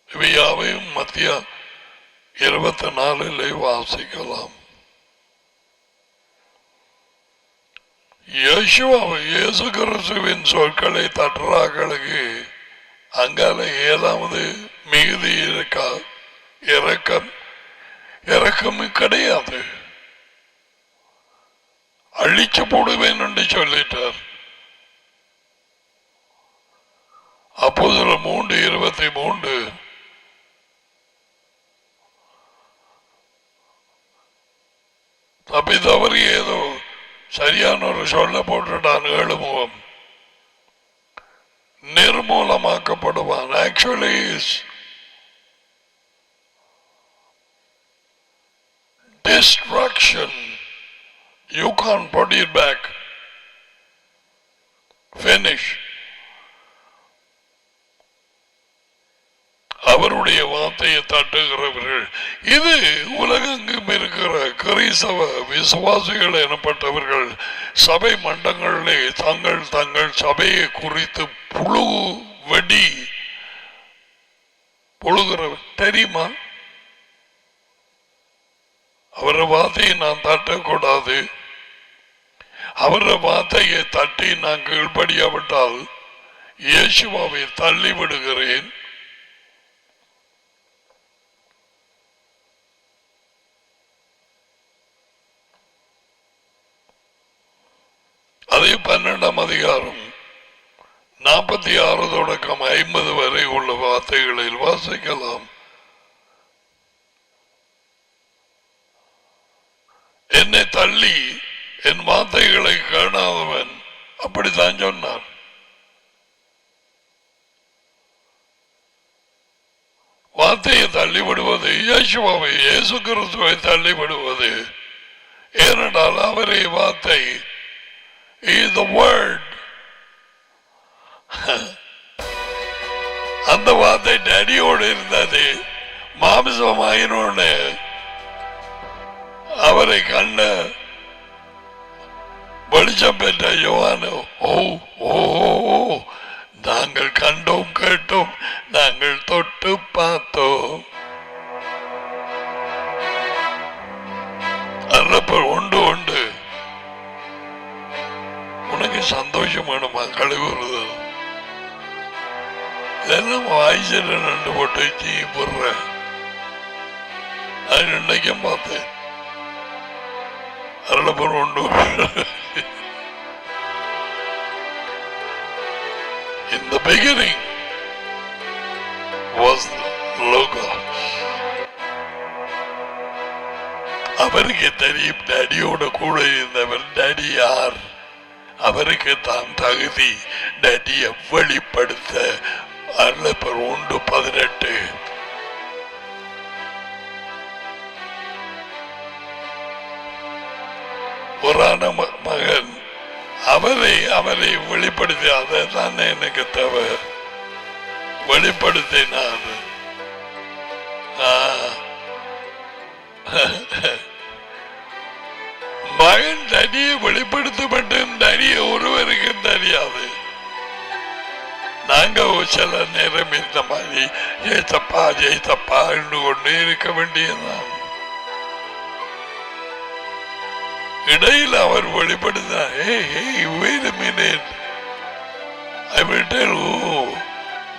இவையாவையும் மத்திய 24 வாசிக்கலாம். இயேசு கிறிஸ்துவின் சொற்களை தட்டுறாக்களுக்கு அங்கால 7வது மிகுதி இருக்கா? இறக்கம் கிடையாது. அழிச்சு போடுவேன் என்று சொல்லிட்டார். அப்போஸ்தலர் 3:23 தப்பி தவறி ஏதோ சரியான ஒரு சொல்ல போட்டுட்டான். 7 முகம் நிர்மூலமாக்கப்படுவான். Actually destruction. You can't put it back. Finish. அவருடைய வார்த்தையை தட்டுகிறவர்கள். இது உலகெங்கும் இருக்கிற கிறிஸ்தவ விசுவாசிகள் எனப்பட்டவர்கள் சபை மண்டங்களிலே தங்கள் சபையை குறித்து புழுகிறவர் தெரியுமா? அவர வார்த்தையை நான் தட்டக்கூடாது. அவர வார்த்தையை தட்டி நான் கீழ்படியாவிட்டால் இயேசுவாவை தள்ளி விடுகிறேன். அதே 12ஆம் அதிகாரம் 46 தொடக்கம் 50 வரை உள்ள வார்த்தைகளில் வாசிக்கலாம். என்னை தள்ளி என் வார்த்தைகளை காணாதவன், அப்படித்தான் சொன்னார். வார்த்தையை தள்ளிவிடுவது இயேசுவை, இயேசு கிறிஸ்துவை தள்ளிவிடுவது. ஏனென்றால் அவரே வார்த்தை. is the word. அந்த வார்த்தை டேடியோடு இருந்தது. மாம்சமாயினோடு அவரை கண்ட வெளிச்சம் பெற்ற யோவானு, நாங்கள் கண்டோம், கேட்டோம், நாங்கள் தொட்டு பார்த்தோம். உண்டு உண்டு. உனக்கு சந்தோஷம் வேணுமா? கழுவுறது இதெல்லாம் வாய்ச்சல் ரெண்டு போட்டு வச்சு போடுற. அது இன்னைக்கும் பார்த்தேன். அரளப்பூர் உண்டு. In the beginning was the Logos. அவர் அவருக்கு தெரியும் டேடியோட கூட இருந்தவர் டேடி யார், அவருக்கு தான் தகுதி டேடியை வெளிப்படுத்த. அருளப்பர் 1:18. புராண மகன் அவரை வெளிப்படுத்தி, அதை தான் எனக்கு தேவை, வெளிப்படுத்தினார். மகன் தனியை வெளிப்படுத்த மட்டும் தனிய ஒருவருக்கும் தெரியாது. நாங்க சில நேரம் இந்த மாதிரி ஜெயத்தப்பா ஜெயத்தப்பா கொண்டு இருக்க வேண்டியதுதான். இடையில் அவர் வெளிப்படுத்தினார், wait a minute, I will tell who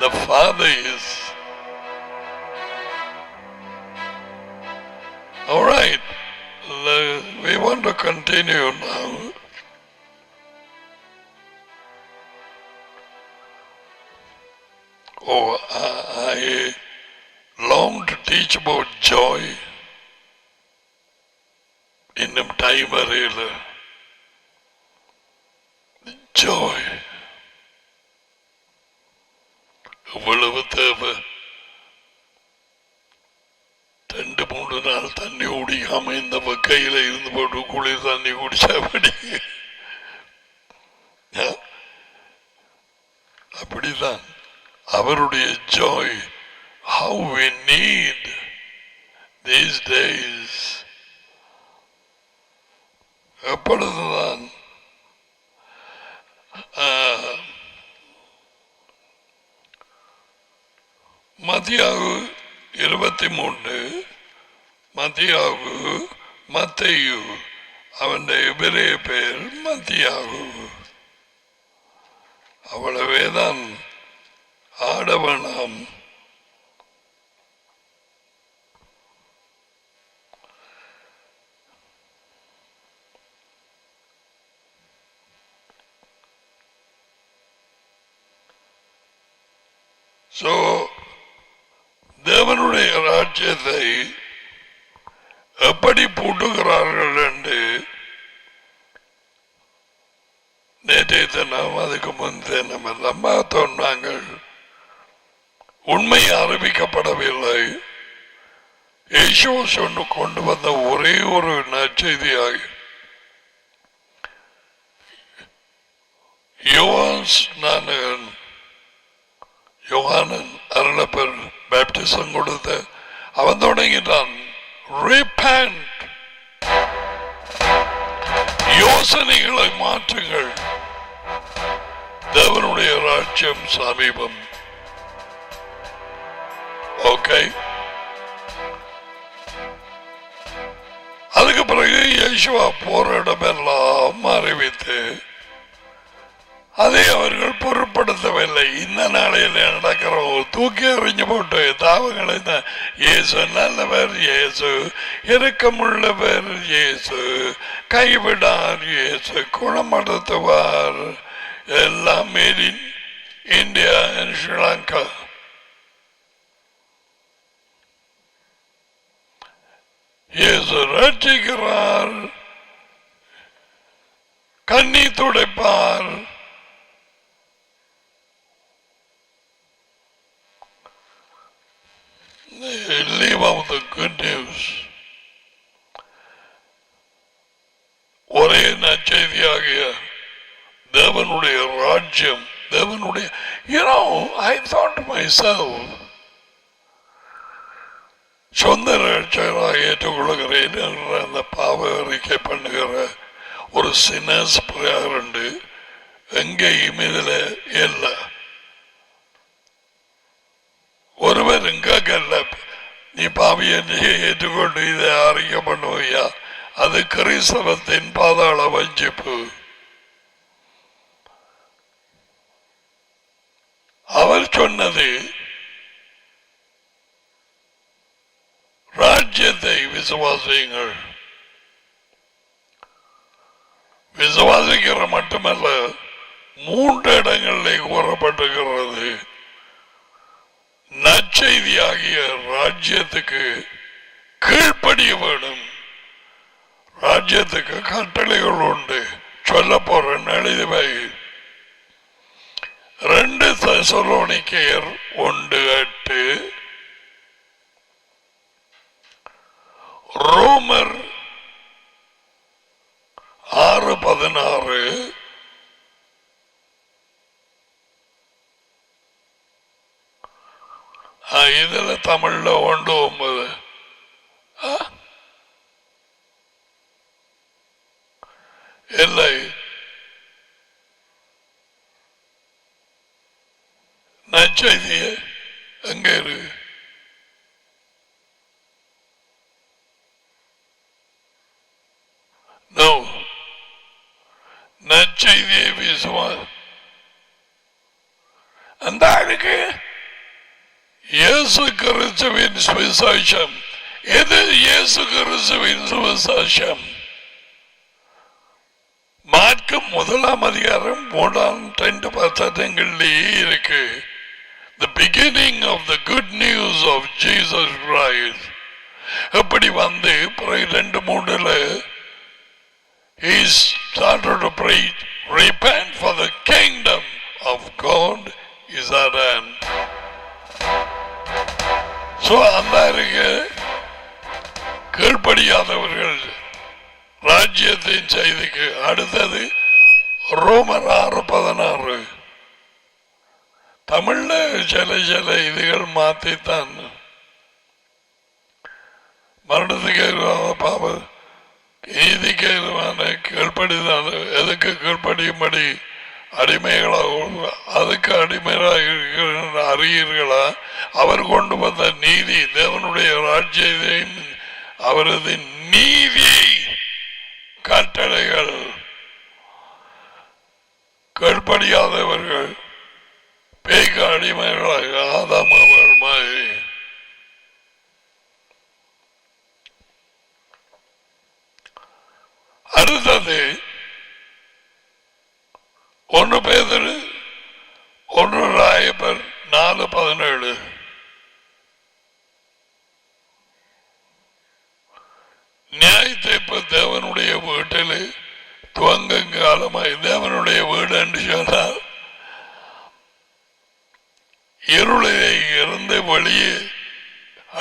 the Father is. All right, we want to continue now. I long to teach about joy. இன்னும் டைம் வரையில joy எவ்வளவு தேவை. 2-3 நாள் தண்ணி குடிக்காம இந்த கையில இருந்து போட்டு குளிர் தண்ணி குடிச்சபடி அப்படிதான் அவருடைய joy. How we need these days. எப்பொழுதுதான் மத்தியாகு 23, மத்தியாகு மத்தேயு, அவன் எபிரேய பேர் மத்தியாகு. அவ்வளவேதான், ஆடவனாம். So, தேவனுடைய ராஜ்யத்தை எப்படி பூட்டுகிறார்கள் என்று நேற்றைய தினம் அதுக்கு முந்தைய நம்ம எல்லாம் பார்த்தோம். நாங்கள் உண்மை அறிவிக்கப்படவில்லை. இயேசு சொன்னு கொண்டு வந்த ஒரே ஒரு நற்செய்தியாக யோவானன் அருளப்பர் பேப்டிசம் கொடுத்த அவன் தொடங்கிட்டான், repent, யோசனைகளை மாற்றுங்கள், தேவனுடைய ராஜ்யம் சமீபம். ஓகே, அதுக்கு பிறகு இயேசுவா போற இடமெல்லாம் அறிவித்து அதை அவர்கள் பொருட்படுத்தவில்லை. இந்த நாளையில் நடக்கிறோம் தூக்கி எறிஞ்சு போட்டு தாவங்களை இயேசு நல்லவர், இயேசு இரக்கமுள்ளவர், இயேசு கைவிடார், இயேசு குணப்படுத்துவார், எல்லாம் made in India and Sri Lanka. இயேசு ரட்சிக்கிறார், கண்ணீர் துடைப்பார். Leave out the good news. ஒரே நற்செய்தியாகிய தேவனுடைய ராஜ்யம், தேவனுடைய, I thought to myself, சொந்த ரட்சகராக ஏற்றுக்கொள்கிறேன் என்ற அந்த பாவ அறிக்கை பண்ணுகிற ஒரு சினஸ் பிரேயர் உண்டு, எங்கேயும் இதுல இல்லை. ஒருவர் எங்கல்ல, நீ பாவியை ஏற்றுக்கொண்டு இதை அறிக்கை பண்ணுவையா, அது கிறிஸ்தவத்தின் பாதாள வஞ்சிப்பு. அவர் சொன்னது ராஜ்யத்தை விசுவாசியுங்கள். விசுவாசிக்கிற மட்டுமல்ல, 3 இடங்களில் கூறப்பட்டிருக்கிறது. நற்செய்தியாகிய ராஜ்யத்துக்கு கீழ்ப்படிய வேண்டும். ராஜ்யத்துக்கு கட்டளைகள் உண்டு. சொல்ல போறேன், எழுதி வை. 2 தெசலோனிக்கேயர் 1:8, ரோமர் 6:16, இதுல தமிழ்ல 1:9. இல்லை, நற்செய்திய எங்க இருக்கு? நோ, நற்செய்தியை விசுவாசம் அந்த ஆளுக்கு இயேசு கிறிஸ்துவின் சுவிசேஷம். எது இயேசு கிறிஸ்துவின் சுவிசேஷம்? மார்க்கம் 1 அதிகாரம் 3-2 வசனங்களிலேயே இருக்கு. The beginning of the good news of Jesus Christ. எப்படி வந்து 2-3 he started to preach, repent for the kingdom of God is at hand. So அந்த கீழ்ப்படியாதவர்கள் ராஜ்யத்தின் செய்திக்கு. அடுத்தது ரோமர் 6:16. தமிழ்ல சில இதுகள் மாத்தித்தான். மரணத்துக்கு பாவ நீதிக்கு கீழ்ப்படிதான். எதுக்கு கீழ்ப்படியும்படி அடிமைகளாக, அதுக்கு அடிமையாக அறியீர்களா? அவர் கொண்டு வந்த நீதி, தேவனுடைய ராஜ்யத்தையும் அவரது நீதி கட்டளைகள் கீழ்ப்படியாதவர்கள் பேய்க்கு அடிமைகளாக ஆதாம் அவர்கள் மாதிரி. அடுத்தது 1 பேதுரு 1 ராயப்பர் 4:17. நியாயத்தீர்ப்பு தேவனுடைய வீட்டில் துவங்காலமாய். தேவனுடைய வீடு என்று சொன்னால் இருளிலே இருந்து வெளியே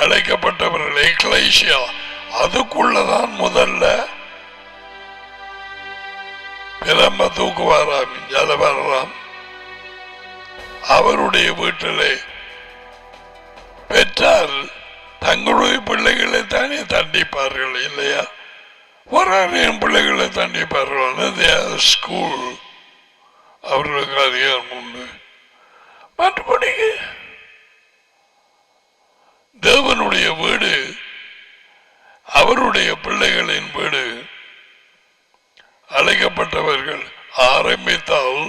அழைக்கப்பட்டவர்கள் எக்லேசியா. அதுக்குள்ளதான் முதல்ல பிரம்ம தூக்குவாராம், ஜலவராம். அவருடைய வீட்டிலே பெற்றார் தங்களுடைய பிள்ளைகளை தானே தண்டிப்பார்கள் இல்லையா? ஒரு பிள்ளைகளை தண்டிப்பார்கள். ஸ்கூல் அவர்களுக்கு அதிகாரம் உண்டு. மற்றபடி தேவனுடைய வீடு அவருடைய பிள்ளைகளின் வீடு. அழைக்கப்பட்டவர்கள் ஆரம்பித்தால்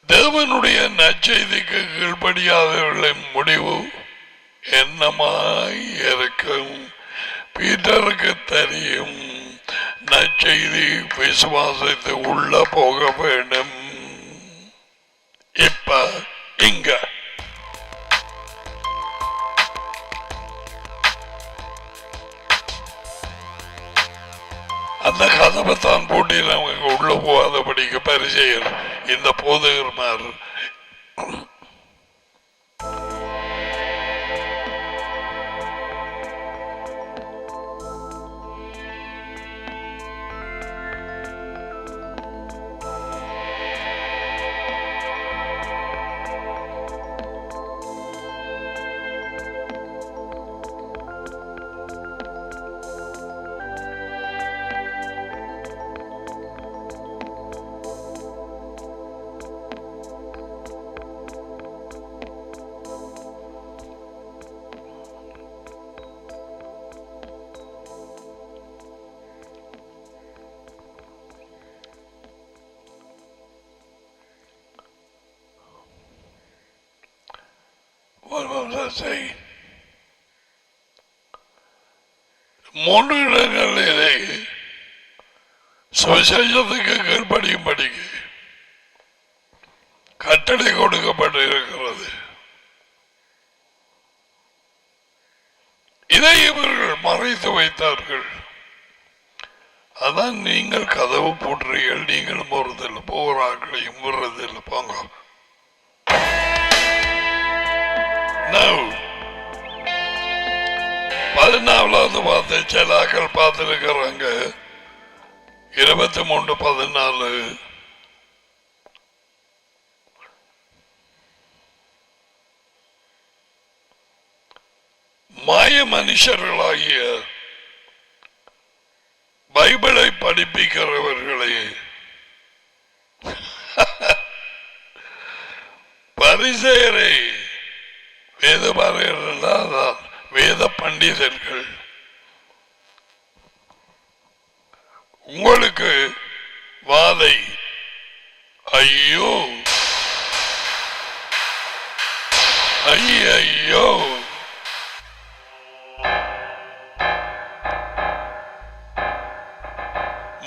தேவனுடைய நற்செய்திக்கு கீழ்ப்படியாதவர்களின் முடிவு என்னமாய் இருக்கும்? பீட்டருக்கு தெரியும், நற்செய்தி விசுவாசத்தை உள்ள போக வேண்டும். இப்ப இங்க அந்த கதவைத்தான் போட்டி நமக்கு உள்ள போகாதபடிக்கு பரிசெயர் இந்த போதகர்மார். மூன்று இடங்களிலே சுவிசேஷத்துக்கு கீழ்ப்படியும்படிக்கு கட்டளை கொடுக்கப்பட்டிருக்கிறது. இதை இவர்கள் மறைத்து வைத்தார்கள். அதான் நீங்கள் கதவு போடுறீர்கள், நீங்களும் போறதில்லை, போகிறார்களையும் விடுறதில்லை. போங்க. Now 14வது வார்த்தை சிலாக்கள் பார்த்திருக்கிறாங்க. 23:14 மாய மனுஷர்களாகிய பைபிளை படிப்பிக்கிறவர்களே, பரிசேயரே, வேதபாரகர்கள், வேத பண்டிதர்கள், உங்களுக்கு வாதை. ஐயோ ஐயோ,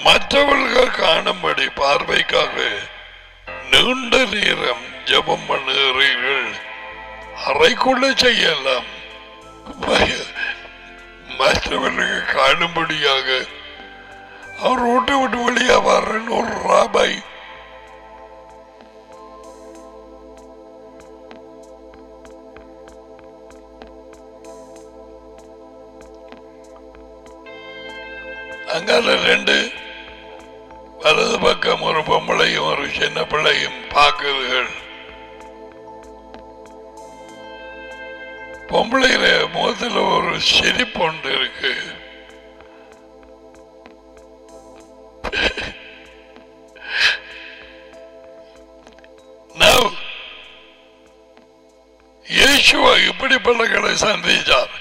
மற்றவர்கள் காணும்படி பார்வைக்காக நீண்ட நேரம் ஜெபம் பண்ணுகிறீர்கள். அறைக்குள்ள செய்யலாம், மற்றவர்களுக்கு காணும்படியாக. அவர் ரோட்டை விட்டு வெளியே வர்றேன்னு ஒரு ராபாய் அங்கால 2 வலது பக்கம் ஒரு பொம்பளையும் ஒரு சின்ன பிள்ளையும் பார்க்குதுகள். பொம்பளையில முகத்தில் ஒரு சிரிப்பு ஒன்று இருக்கு. இயேசுவா இப்படி பிள்ளைகளை சந்திச்சார்.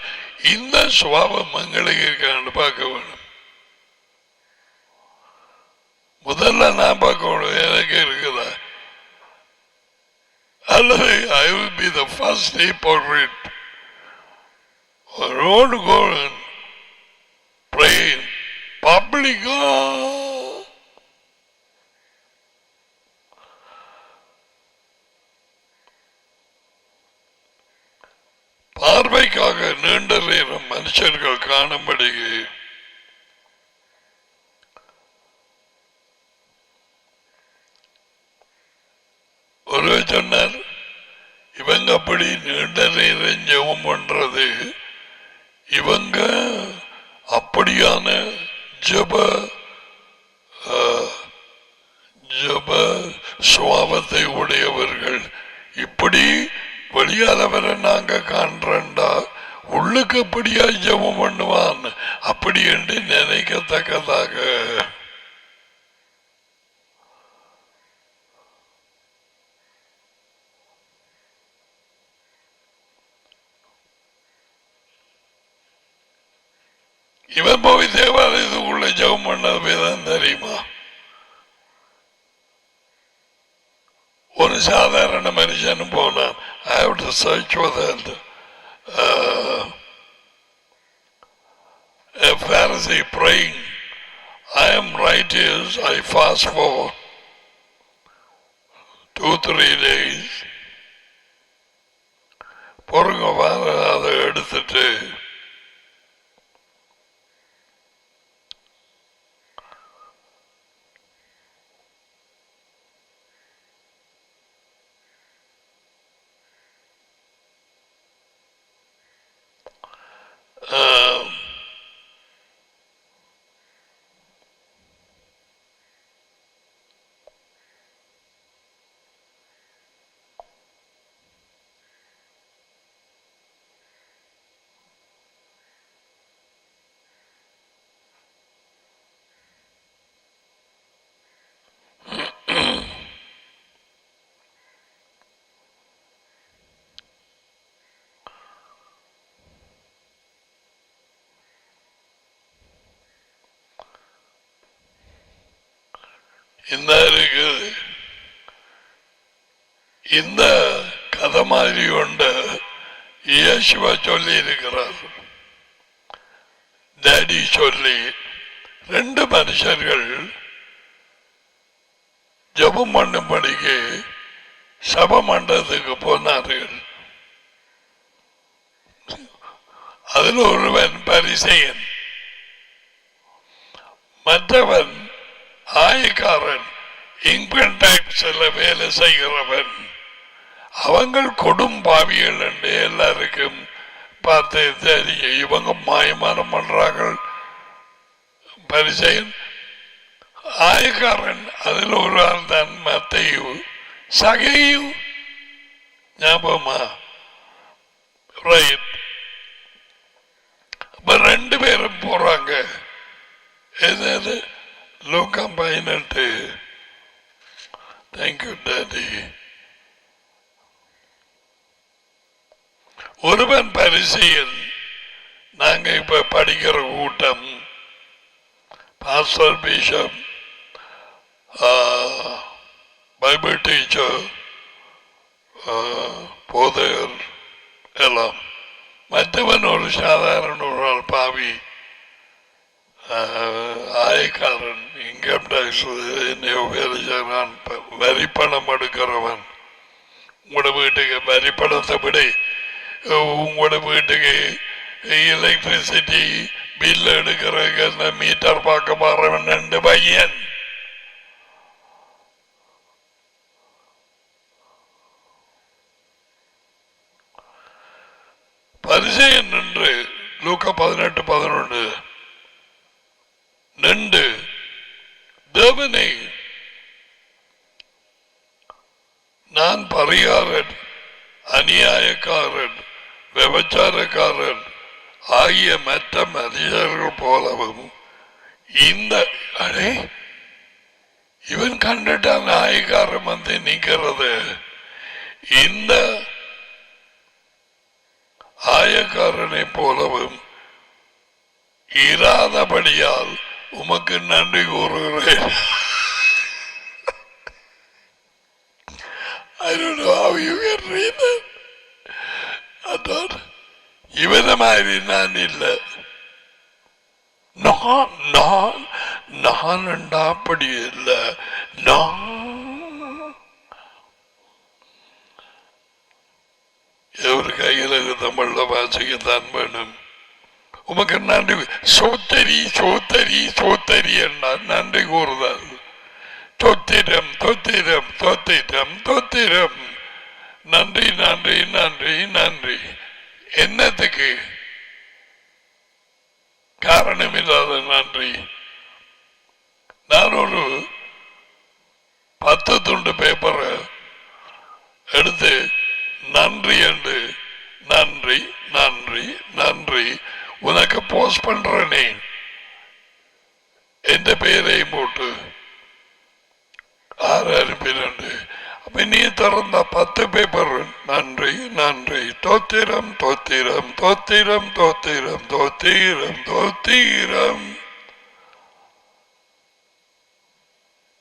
இந்த சுவாபம் எங்களுக்கு இருக்கான்னு பார்க்க வேணும். முதல்ல நான் பார்க்கணும், எனக்கு இருக்குதா அல்லது I will be the first hypocrite or won't go and pray public. பார்வைக்காக நீண்ட நேரம் மனுஷர்கள் காணும்படி ஒரு சொன்னார். இவங்க அப்படி நீண்ட நேரம் ஜெபம் பண்றது, இவங்க அப்படியான ஜெப சுவாபத்தை உடையவர்கள். இப்படி வெளியாளவரை நாங்க காண்றா, உள்ளுக்கு அப்படியா ஜெபம் பண்ணுவான் அப்படி என்று நினைக்கத்தக்கதாக இவன் போய் தேவாலயத்துக்குள்ள ஜெபம் பண்ணது தான் தெரியுமா? ஒரு சாதாரண மனுஷன் போனான். I have to search for that. A Pharisee praying, I am righteous, I fast for 2-3 days. பொறுங்க வார அதை எடுத்துட்டு இந்த இருக்குது. இந்த கதை மாதிரி கொண்டு இயேசுவா சொல்லி இருக்கிறார். டாடி சொல்லி 2 மனுஷர்கள் ஜெபம் பண்ணும்படிக்கு சப மண்டபத்துக்கு போனார்கள். அது அதில் ஒருவன் பரிசெயன், மற்றவன் ஆயக்காரன், இன்கம் டாக்ஸ்ல வேலை செய்கிறவன். அவங்கள் கொடும் பாவிகள் என்று எல்லாருக்கும் பார்த்து தெரியும். இவங்க மாயமானம் பண்றார்கள். பரிசெயன் ஆயக்காரன், அதில் ஒரு ஆள் தான் மத்தேயு. சகையு ஞாபகமா? ரைட். இப்ப 2 பேரும் போறாங்க. ஏதாவது லூக்கா 18. Thank you daddy. ஒருவன் பரிசெயன். நாங்க இப்ப படிக்கிற கூட்டம் பாஸ்டர், பிஷப், பைபிள் டீச்சர், போதையர் எல்லாம். மற்றவன் ஒரு சாதாரண ஒரு ஆள் பாவி, ஆயக்காரன், இன்கம் டாக்ஸ் வேலை செய்கிறான், வரி பணம் எடுக்கிறவன். உங்களோட வீட்டுக்கு வரி பணத்தை விட உங்களோட வீட்டுக்கு எலக்ட்ரிசிட்டி பில் எடுக்கிறவங்க மீட்டர் பார்க்க மாறவன் 2 பையன். பரிசெயன் என்று லூக்கா 18:11 2 தேவனை நான் பரிகாரன், அநியாயக்காரன், விபச்சாரக்காரன் ஆகிய மற்ற மனிதர்கள் போலவும் இந்த இவன் கண்டுட்டான் ஆயக்காரன் வந்து நிற்கிறது. இந்த ஆயக்காரனை போலவும் இராதபடியால் உமக்கு நன்றி கூறுகிறேன். I don't know how you can read that. இவன மாதிரி நான் இல்லை. நான் அப்படி இல்லை. ஒரு கையில தமிழ்ல வாசிக்கத்தான் வேணும். உமக்கு நன்றி. சோத்தரி சோத்தரி சோத்தரி என்றால் நன்றி கூறுதல். தொத்திரம் தொத்திரம் தொத்திரம் தொத்திரம். நன்றி நன்றி நன்றி நன்றி. என்னத்துக்கு? காரணமில்லாத நன்றி. நான் ஒரு 10 துண்டு பேப்பரை எடுத்து நன்றி என்று நன்றி நன்றி நன்றி உனக்கு போஸ்ட் பண்றேனே எந்த பெயரை போட்டு 6 அனுப்பினு. அப்ப நீ திறந்த 10 பேப்பர் நன்றி நன்றி தோத்திரம் தோத்திரம் தோத்திரம் தோத்திரம் தோத்திரம் தோத்திரம்.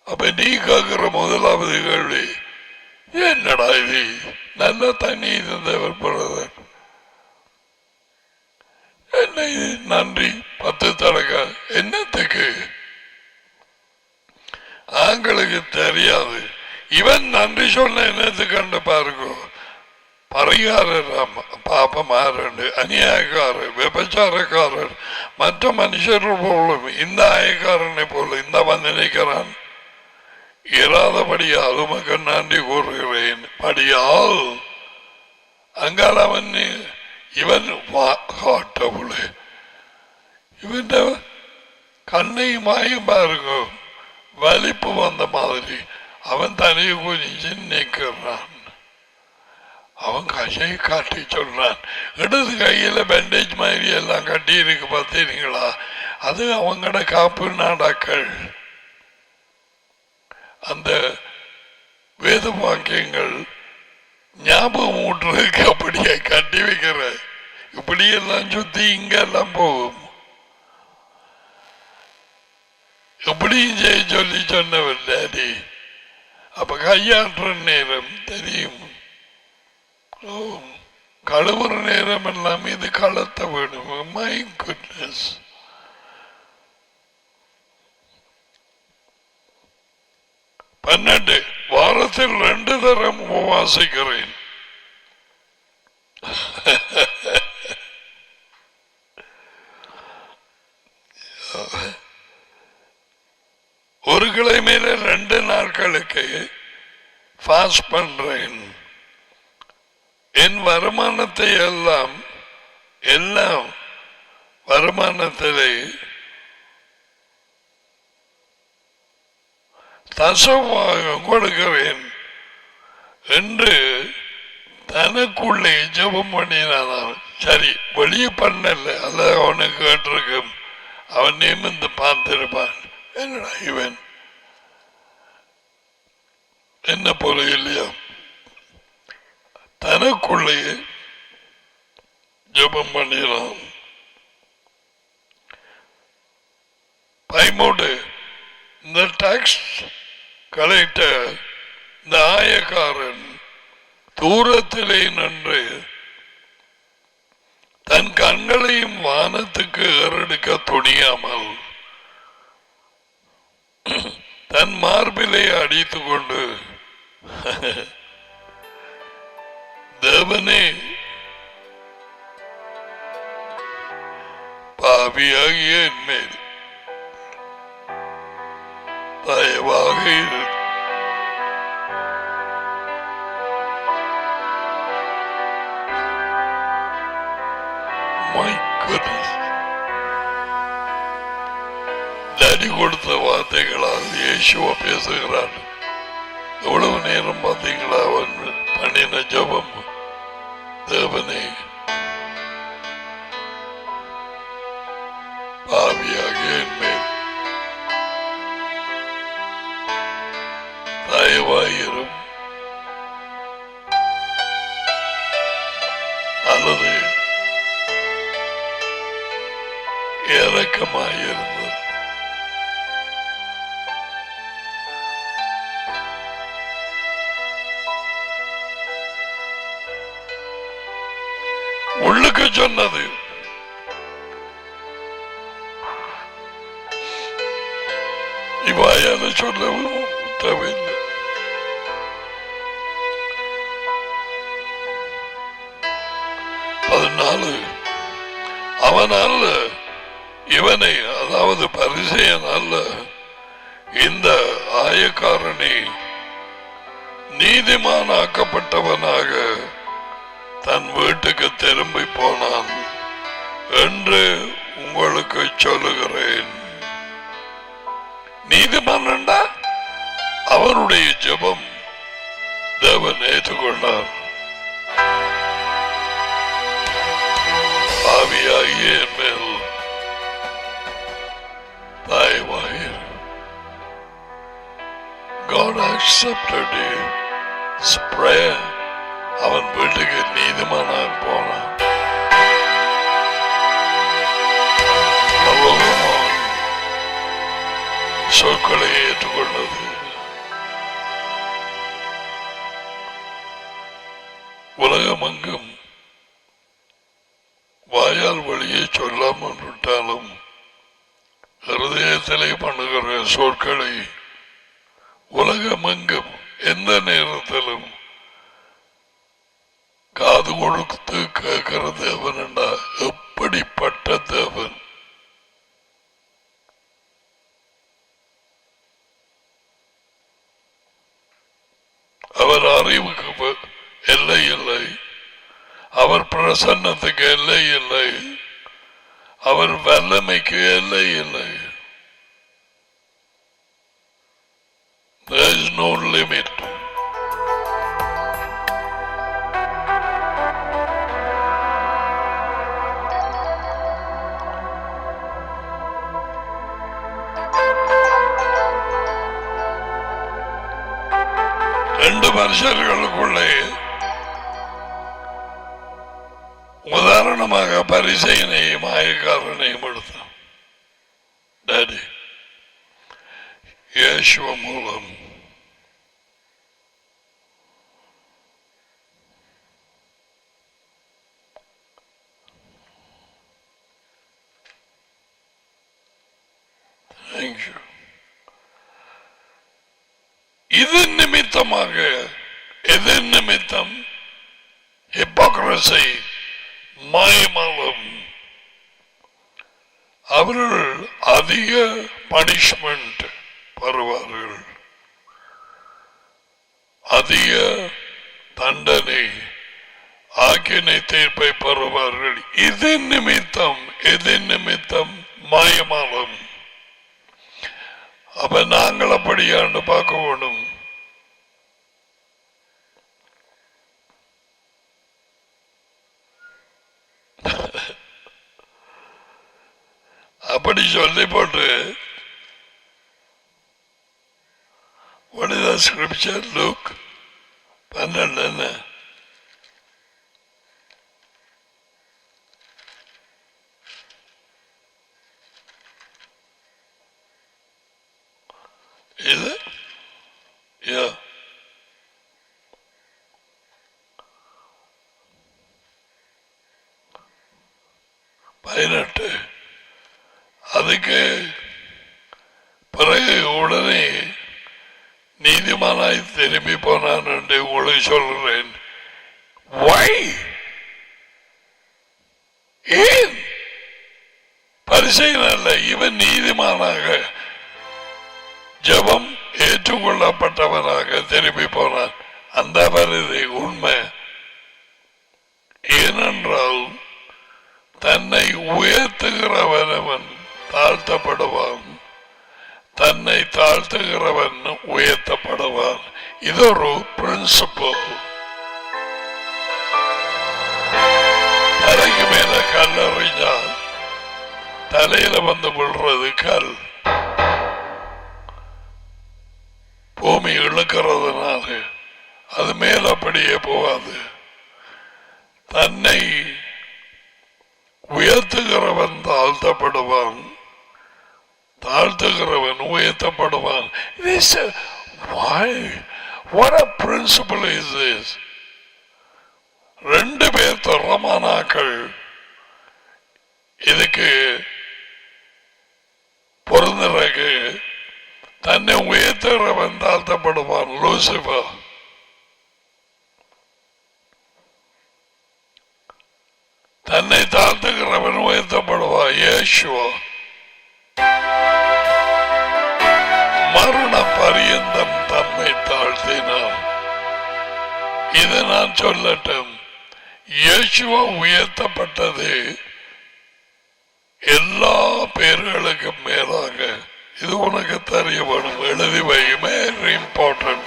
அப்ப நீ கேட்கிற முதலாவது கேள்வி, என்னடா இது நல்ல தண்ணி இருந்தவர் பிரதர், என்ன இது நன்றி 10 தடக்க என்னத்துக்கு? ஆங்களுக்கு தெரியாது. இவன் நன்றி சொன்ன என்னத்துக்கு கண்டு பாருங்க. பரிகாரர், பாப்பமாரன், அநியாயக்காரர், விபச்சாரக்காரர், மற்ற மனுஷர்கள் போலும் இந்த ஆயக்காரனை போல இந்த வந்து நினைக்கிறான். இராதபடியால் உமக்கு நன்றி கூறுகிறேன். படியால் அங்கால் அவன் இவன் காட்டவுளே இவன் கண்ணை மாயம் பாருங்க, வலிப்பு வந்த மாதிரி அவன் தனியை குனிஞ்சு நிற்கிறான். அவன் கையை காட்டி சொல்றான். இடது கையில பேண்டேஜ் மாதிரி எல்லாம் கட்டி இருக்கு பார்த்தீங்களா? அது அவங்களோட காப்பு நாடாக்கள். அந்த வேத வாக்கியங்கள் ஞாபகம் ஊட்டுறதுக்கு அப்படியே கட்டி வைக்கிற. இப்படியெல்லாம் சுத்தி இங்கெல்லாம் போகும். எப்படியும் செய்ய சொல்லி சொன்னவர் டாடி. அப்ப கையாற்ற நேரம் தெரியும், கழுவுற நேரம் எல்லாம் இது களத்த வேணும். My goodness. பன்னெண்டு, வாரத்தில் 2 தரம் உபவாசிக்கிறேன். நாட்களுக்கு ஃபாஸ்ட் பண்றேன். என் வருமானத்தை எல்லாம் வருமானத்திலே தசமாக கொடுக்கிறேன் என்று தனக்குள்ளே ஜெபம் பண்ணினான். சரி, வெளியே பண்ணல, அல்ல அவனுக்கு கேட்டிருக்கும், அவன் நிமிர்ந்து பார்த்திருப்பான். என்னடா இவன் என்ன போல இல்லையா? தனக்குள்ளே ஜெபம் பண்ணினான். பயமோடு இந்த டாக்ஸ் கலெக்டர், இந்த ஆயக்காரன் தூரத்திலே நின்று தன் கண்களையும் வானத்துக்கு ஏறெடுக்க துணியாமல் தன் மார்பிலே அடித்துக் கொண்டு, தேவனே, பாவியாகிய என் மேல் தயவாக இரு. My goodness. டாடி கொடுத்த வார்த்தைகளால் இயேசுவா பேசுகிறார். எவ்வளவு நேரம் பார்த்தீங்களா அவன் பண்ணின ஜெபம்? தேவனே, பாவியாகிய என் மேல் தயவாயிரும், அல்லது இரக்கமாயிருந்தது. உள்ளுக்கு சொன்னது இவாயால சொல்லவும் தேவையில்லை. அதனால அவன் அல்ல, இவனை, அதாவது பரிசேயன் அல்ல, இந்த ஆயக்காரனை நீதிமானாக்கப்பட்டவனாக தன் வீட்டுக்கு திரும்பி போனான் என்று உங்களுக்கு சொல்லுகிறேன். நீதிமான் அவனுடைய ஜெபம் தேவன் ஏற்றுக்கொண்டார். பாவியாகிய மேல் தயவாயிரு. God accepted his prayer. அவன் வீட்டுக்கு நீதிமானாக போனான். சொற்களை ஏற்றுக்கொண்டது. உலகமெங்கும் வாயால் வழியே சொல்லாமல் விட்டாலும் ஹிருதயத்திலே பண்ணுகிற சொற்களை உலகமெங்கும் எந்த நேரத்திலும் காது கொடுத்து கேட்கிற தேவன் என்றா எப்படிப்பட்ட தேவன்! அவர் அறிவுக்கு எல்லை இல்லை, அவர் பிரசன்னத்துக்கு எல்லை இல்லை, அவர் வல்லமைக்கு எல்லை இல்லை. There is no limit. ரெண்டு மனுஷர்களுக்குள்ளே உதாரணமாக பரிசேயனையும் ஆயக்காரனையும் எடுத்தான். டாடி இயேசுவ மூலம் இது நிமித்தமாக, எதன் நிமித்தம்? ஹிப்போக்ரசி, மாயமாலம். அவர்கள் அதிக பனிஷ்மெண்ட் பெறுவார்கள். அதிக தண்டனை ஆக்கினை தீர்ப்பை பெறுவார்கள். இது நிமித்தம் மாயமானம். அப்ப நாங்கள் அப்படியாண்டு பார்க்க வேண்டும். அப்படி சொல்லி போட்டு what is the scripture? Luke 12 என்ன? Is it? Yeah. பதினெட்டு. அதுக்கு பிறகு உடனே நீதிமானாய் திரும்பி போனான் என்று உங்களுக்கு சொல்கிறேன். ஏன் பரிசெயன் அல்ல, இவன் நீதிமானாக ஜெபம் ஏற்றுக்கொள்ளப்பட்டவனாக திரும்பி போனான். அந்த வருது உண்மை. ஏனென்றால் தன்னை உயர்த்துகிறவன் தாழ்த்தப்படுவான், தன்னை தாழ்த்துகிறவன் உயர்த்தப்படுவான். இது ஒரு பிரின்சிபல். தலைக்கு மேல கல் அறிஞ்சால் தலையில வந்து விழுறது கல். பூமி இழுக்கிறதுனால அது மேல அப்படியே போகாது. தன்னை உயர்த்துகிறவன் தாழ்த்தப்படுவான், தாழ்த்துகிறவன் உயர்த்தப்படுவான். What a principle is this? ரெண்டு பேர் தரமானாக்கள் இதுக்கு பொருந்தறக்கு. தன்னை உயர்த்துகிறவன் தாழ்த்தப்படுவான், லூசிபர். தன்னை தாழ்த்துகிறவன் உயர்த்தப்படுவான், இயேசுவா. மரண பரியந்தம் தம்மை தாழ்த்தினார். இதை நான் சொல்லட்டும். இயேசுவா உயர்த்தப்பட்டது எல்லா பேர்களுக்கும் மேலாக. இது உனக்கு தெரிய வேணும், எழுதி வையுமே. இம்பார்ட்டன்ட்.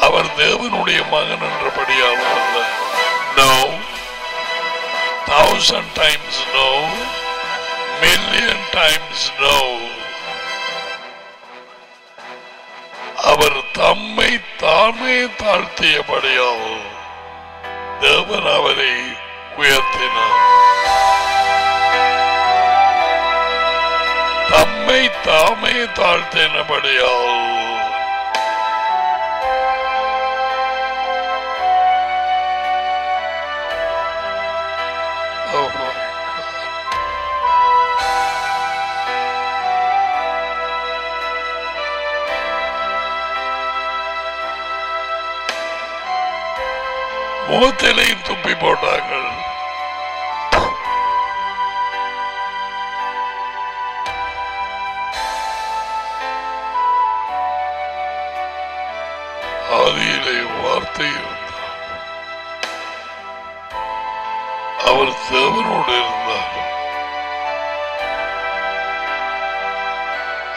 அவர் தேவனுடைய மகன் என்றபடியால் அல்ல. No, 1,000 times no, million times no. அவர் தம்மை தாமே தாழ்த்தியபடியால் தேவன் அவரை உயர்த்தினார். தம்மை தாமே தாழ்த்தினபடியால் முகத்திலையும் துப்பி போட்டார்கள். ஆதியிலே வார்த்தை இருந்தார், அவர் தேவனோடு இருந்தார்,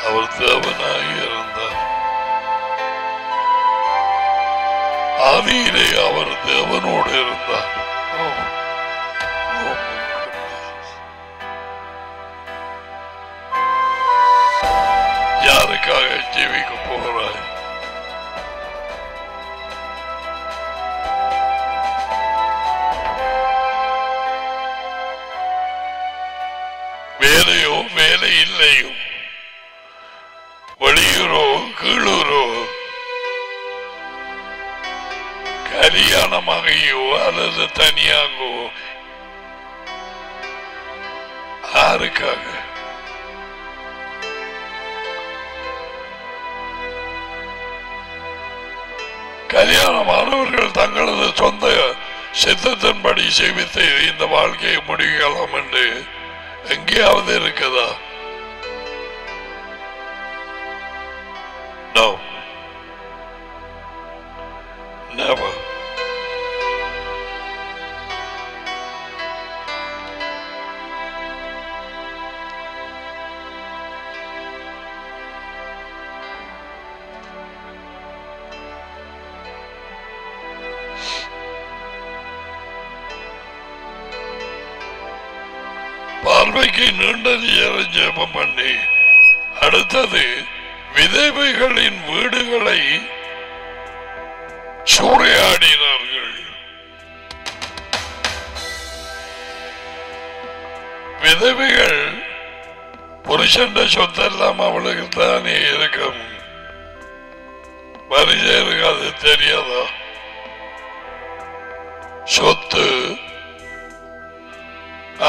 அவர் தேவனாகி இருந்தார். ஆதியிலே அவர் தேவனோடு இருந்தார். யாருக்காக ஜீவிக்க போகிறாய்? வேலையோ வேலை இல்லையோ, வெளியூரோ கீழூரோ, கல்யாணமாகியோ அல்லது தனியாகோ, யாருக்காக? கல்யாணமானவர்கள் தங்களது சொந்த சித்தத்தின்படி சேவித்து இந்த வாழ்க்கையை முடிக்கலாம் என்று எங்கேயாவது இருக்குதா? never. பார்வைக்கு நீண்ட நேரம் ஜெபம் பண்ணி அடுத்தது விதவைகளின் வீடுகளை சூறையாடினார்கள். விதவைகள் புருஷன் சொத்தெல்லாம் அவளுக்கு தானே இருக்கும். பரிசேருக்கு அது தெரியாதா? சொத்து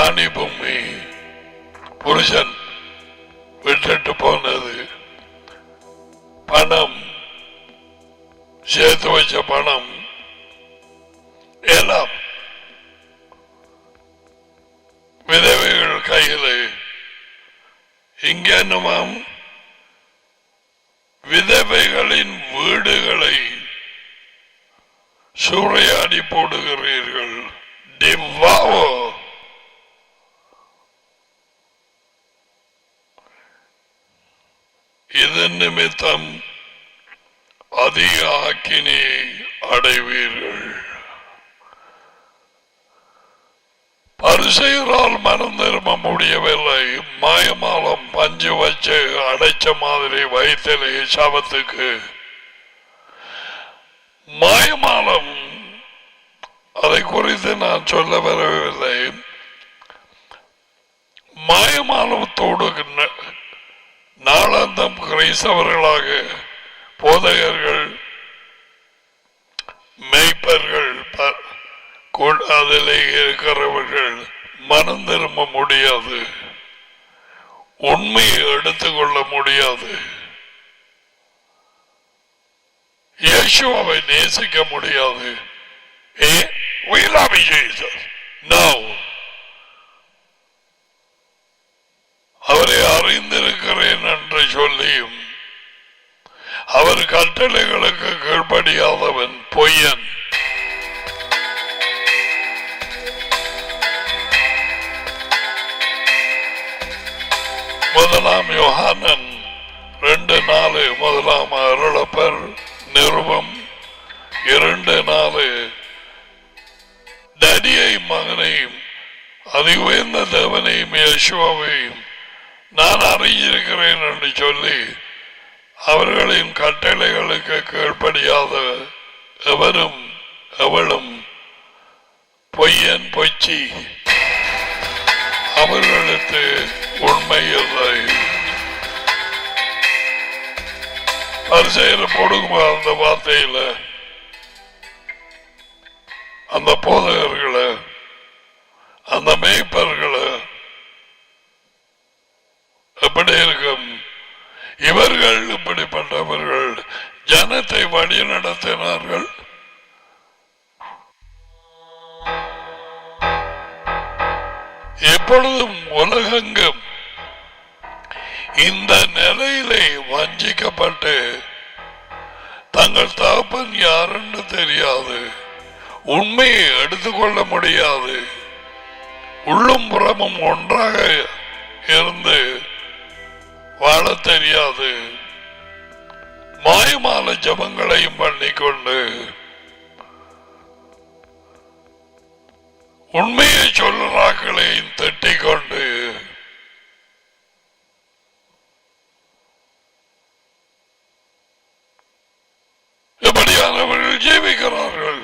ஆணி பொம்மை புருஷன் விட்டுட்டு போனது, பணம் சேர்த்து வச்ச பணம் எல்லாம் விதவைகள் கையில். இங்கேனுமாம் விதவைகளின் வீடுகளை சூறையாடி போடுகிறீர்கள். டிவாவோ இதன் நிமித்தம் அதிக ஆக்கினியை அடைவீர்கள். பரிசெயரால் மனம் திரும்ப முடியவில்லை. மாயமாலம் பஞ்சு வச்சு அடைச்ச மாதிரி வயிற்றிலே சவத்துக்கு மாயமாலம். அதை குறித்து நான் சொல்ல வரவில்லை. மாயமாலத்தோடு நாளாந்தம் கிறிஸ்தவர்களாக போதகர்கள் மெய்ப்பர்கள் அதிலே இருக்கிறவர்கள் மனம் திரும்ப முடியாது, உண்மையை எடுத்துக்கொள்ள முடியாது, இயேசுவை நேசிக்க முடியாது. We love Jesus. No. அவரை அறிந்திருக்கிறேன் என்று சொல்லியும் அவர் கட்டளைகளுக்கு கீழ்ப்படியாதவன் பொய்யன். முதலாம் யோகானன் 2:4 முதலாம் அருளப்பர் நிருபம் 2:4 டடியை மகனையும் அதி உயர்ந்த தேவனையும் யேசுவையும் நான் அறிஞ்சிருக்கிறேன் என்று சொல்லி அவர்களின் கட்டளைகளுக்கு கீழ்ப்படியாத எவரும் எவளும் பொய்யன் பொய்ச்சி, அவர்களுக்கு உண்மை இல்லை. பரிசேயர் போடுங்க அந்த வார்த்தையில அந்த போதகர்களை அந்த மேய்ப்பர்களை எப்படி இருக்கும்? இவர்கள் இப்படிப்பட்டவர்கள் ஜனத்தை வழி நடத்தினார்கள். எப்பொழுதும் உலகெங்கும் இந்த நிலையிலே வஞ்சிக்கப்பட்டு தங்கள் தகப்பன் யார் என்று தெரியாது, உண்மையை எடுத்துக்கொள்ள முடியாது, உள்ளும் புறமும் ஒன்றாக இருந்து வாழ தெரியாது, மாயமான ஜபங்களையும் பண்ணிக்கொண்டு உண்மையை சொல்லுறாக்களையும் தட்டிக் கொண்டு எப்படியானவர்கள் ஜீவிக்கிறார்கள்.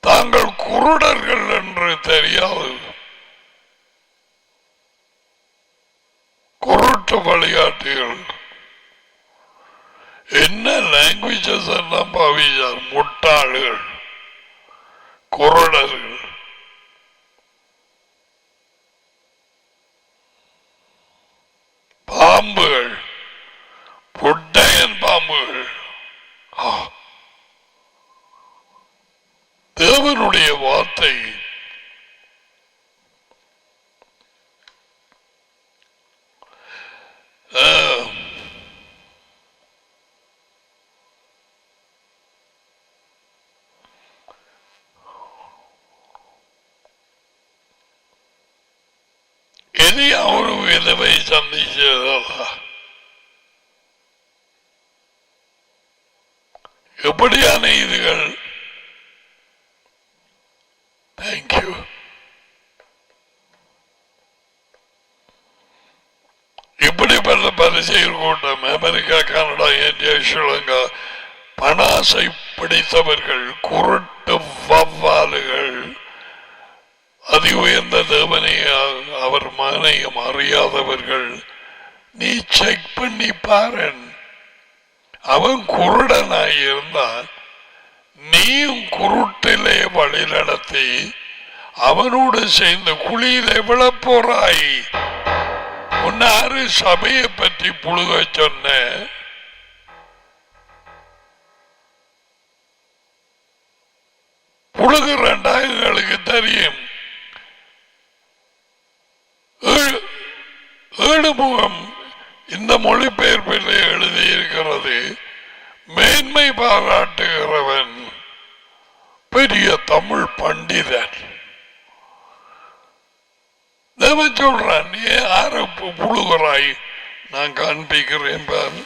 தாங்கள் குருடர்கள் என்று தெரியாது, குருட்டு வழிகாட்டிகள். என்ன லாங்குவேஜஸ் எல்லாம் பாவிச்சார். முட்டாள்கள், குருடர்கள். பாம்புகள், புட்டையன் பாம்புகள். தேவனுடைய வார்த்தை எலியா ஒரு விதவை சந்திச்சதா? எப்படியான இதுகள்? தேங்க்யூ. இப்படிப்பட்ட பரிசெயல் கூட்டம் அமெரிக்கா, கனடா, இந்தியா, ஸ்ரீலங்கா பணாசை பிடித்தவர்கள், குருட்டு வவ்வாலுகள், அதி உயர்ந்த தேவனை அவர் மகனையும் அறியாதவர்கள். நீ செக் பண்ணி பாரு. அவன் குருடனாய் இருந்தான், நீயும் குருட்டிலே வழி நடத்தி அவனோடு சேர்ந்து குழியிலே விழப்போறாய். உன்னாரு சபையை பற்றி புழுக சொன்ன? புழுகிறண்டா எங்களுக்கு தெரியும். ஏழுமுகம் இந்த மொழிபெயர்ப்பில் எழுதியிருக்கிறது. மேன்மை பாராட்டுகிறவன் பெரிய தமிழ் பண்டிதன். தேவன் சொல்றான், நீ யார புழுகிறாய்? நான் காண்பிக்கிறேன் பாரு.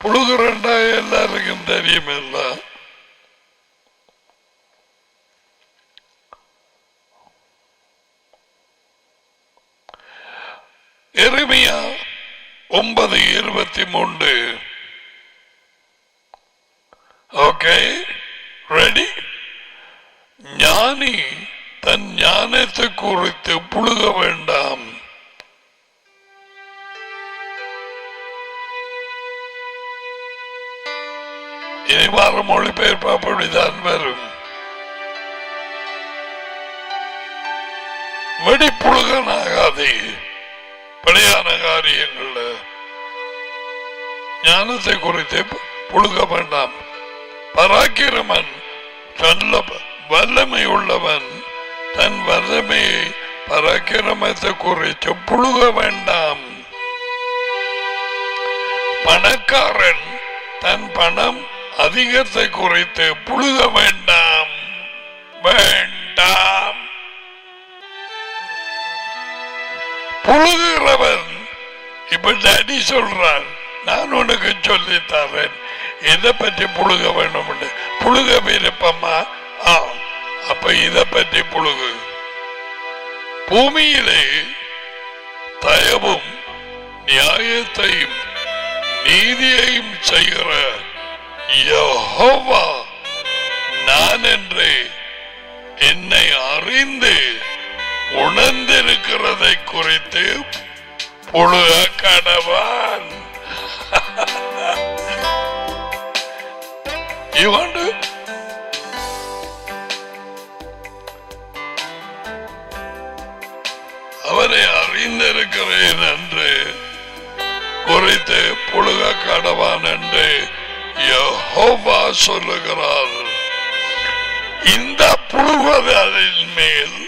புழுகிறண்டா எல்லாருக்கும் தெரியும். எல்லாம் எரேமியா 9:23. Okay, ready? ஞானி தன் ஞானத்தை குறித்து புழுக வேண்டாம். இனி வார மொழிபெயர்ப்பு அப்படித்தான் வரும். வெடிப்புழுகனாகாதே பழையான காரியங்கள். ஞானத்தை குறித்து புழுக வேண்டாம். பராக்கிரமன் நல்ல வல்லமை உள்ளவன் தன் வல்லமையை பராக்கிரமத்தை குறித்து புழுக வேண்டாம். பணக்காரன் தன் பணம் அதிகத்தை குறித்து புழுக வேண்டாம். வேண்டாம். புழுகிறவன் இப்ப டாடி சொல்றான், நான் உனக்கு சொல்லித்தரேன் இதை பற்றி புழுக வேண்டும். புழுக விருப்பமா? அப்ப இதை பற்றி புழுகு. பூமியிலே தயவும் நியாயத்தையும் நீதியையும் செய்கிற யெகோவா நான் என்று என்னை அறிந்து உணர்ந்திருக்கிறதை குறித்து புழுக கடவான். அவரை அறிந்திருக்கிறேன் என்று குறித்து புழுக கடவான் என்று யெகோவா சொல்லுகிறார். இந்த புழுகுவதின் மேல்,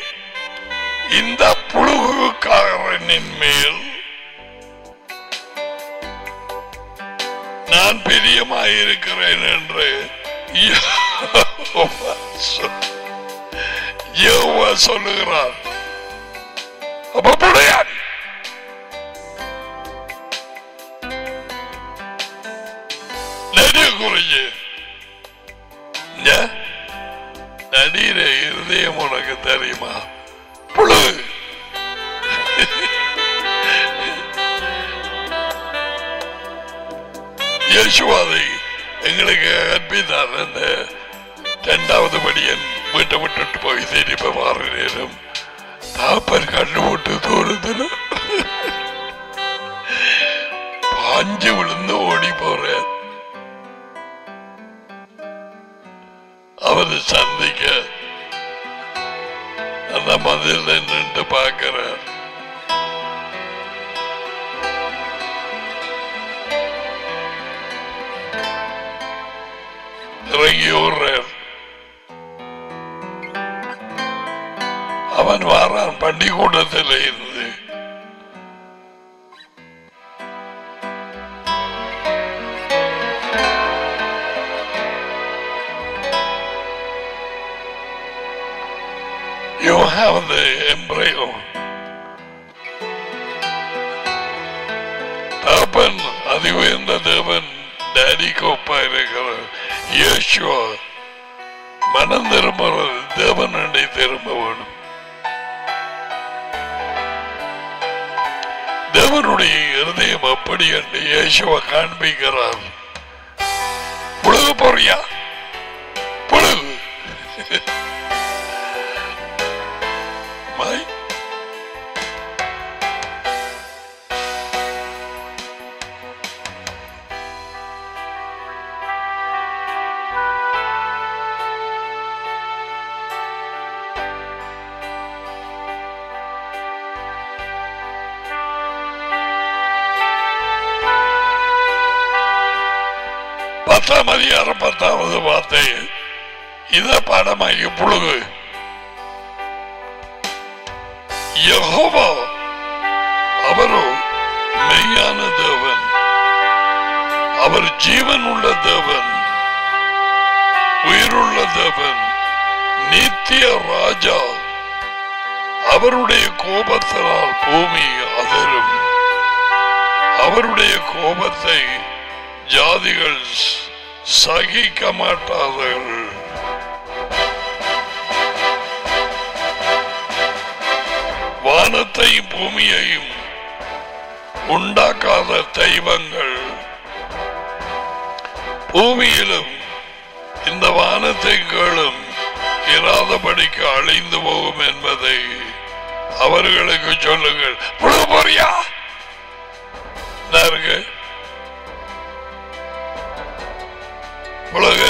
இந்த புழுகுக்காரனின் மேல் நான் பிரியமாயிருக்கிறேன் என்று யெகோவா சொல்லுகிறார். அப்ப புடையான் நடிக குறிஞ்சு நடிகிற இருதயம் உனக்கு தெரியுமா? புழு இயேசுவாதை எங்களுக்கு கற்பித்தார். அந்த 2வது படியன் வீட்டை விட்டுட்டு போய் திருப்பி மாறு நேரம் தாப்பர் கண்ணு போட்டு தோறுதுல பாஞ்சு விழுந்து ஓடி போற அவரை சந்திக்க அந்த மதில் நின்று பார்க்கிறார். இறங்கி ஓடுறார். அவன் வாரான் பண்டிகூடத்தில் இருந்து. You have the embryo. தேவன் டேடிக்கு ஒப்பா இருக்கிறார். இயேசுவா மனம் திரும்புறது தேவனண்டை திரும்ப வேணும். தேவனுடைய இருதயம் அப்படி என்று இயேசுவா காண்பிக்கிறார். புழுகு போறியா புழுகு மாய் பத்தாம் அதிகாரம் 10வது வார்த்தை இத பாடமாகி புழுகு. யெகோவா அவரோ மெய்யான தேவன், அவர் ஜீவன் உள்ள தேவன், உயிருள்ள தேவன், நித்திய ராஜா. அவருடைய கோபத்தினால் பூமி அதிரும். அவருடைய கோபத்தை ஜாதிகள் சகிக்க மாட்டார்கள். வானத்தையும் பூமியையும் உண்டாக்காத தெய்வங்கள் பூமியிலும் இந்த வானத்தை கேளும் இராதபடிக்கு அழிந்து போகும் என்பதை அவர்களுக்கு சொல்லுங்கள். புழுபொறியா இருக்கு உலக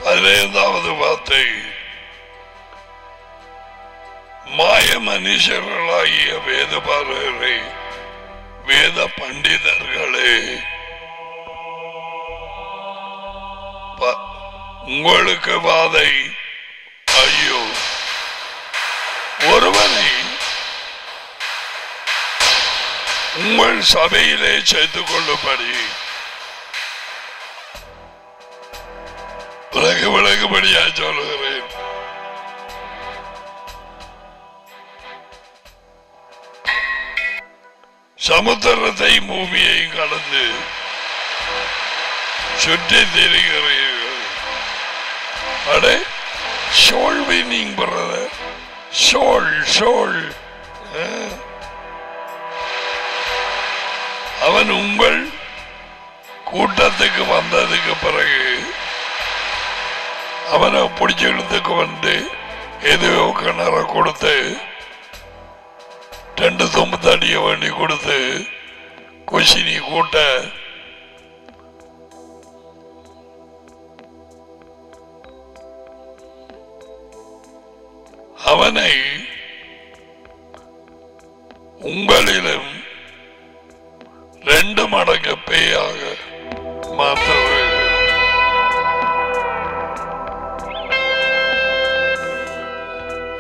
பதினைந்தாவது வார்த்தை மாய மனுஷர்களாகிய வேதபாரகரை வேத பண்டிதர்களே, உங்களுக்கு வாதை ஐயோ, ஒருவனை உங்கள் சபையிலே சேர்த்துக் கொள்ளும்படி விலகுபடியா சொல்லுகிறேன். சமுத்திரத்தை பூமியை கடந்து சுற்றி திரிகிறீர்கள். அடே soul meaning brother, soul soul. அவன் உங்கள் கூட்டத்துக்கு வந்ததுக்கு பிறகு அவனை பிடிச்செடுத்துக்கு வந்து எதுவோ கிணற கொடுத்து 2 தொம்பு தடிய வேண்டி கொடுத்து கொசினி கூட்ட அவனை உங்களிலும் 2 மடங்கு பேயாக மாற்ற வேண்டும்.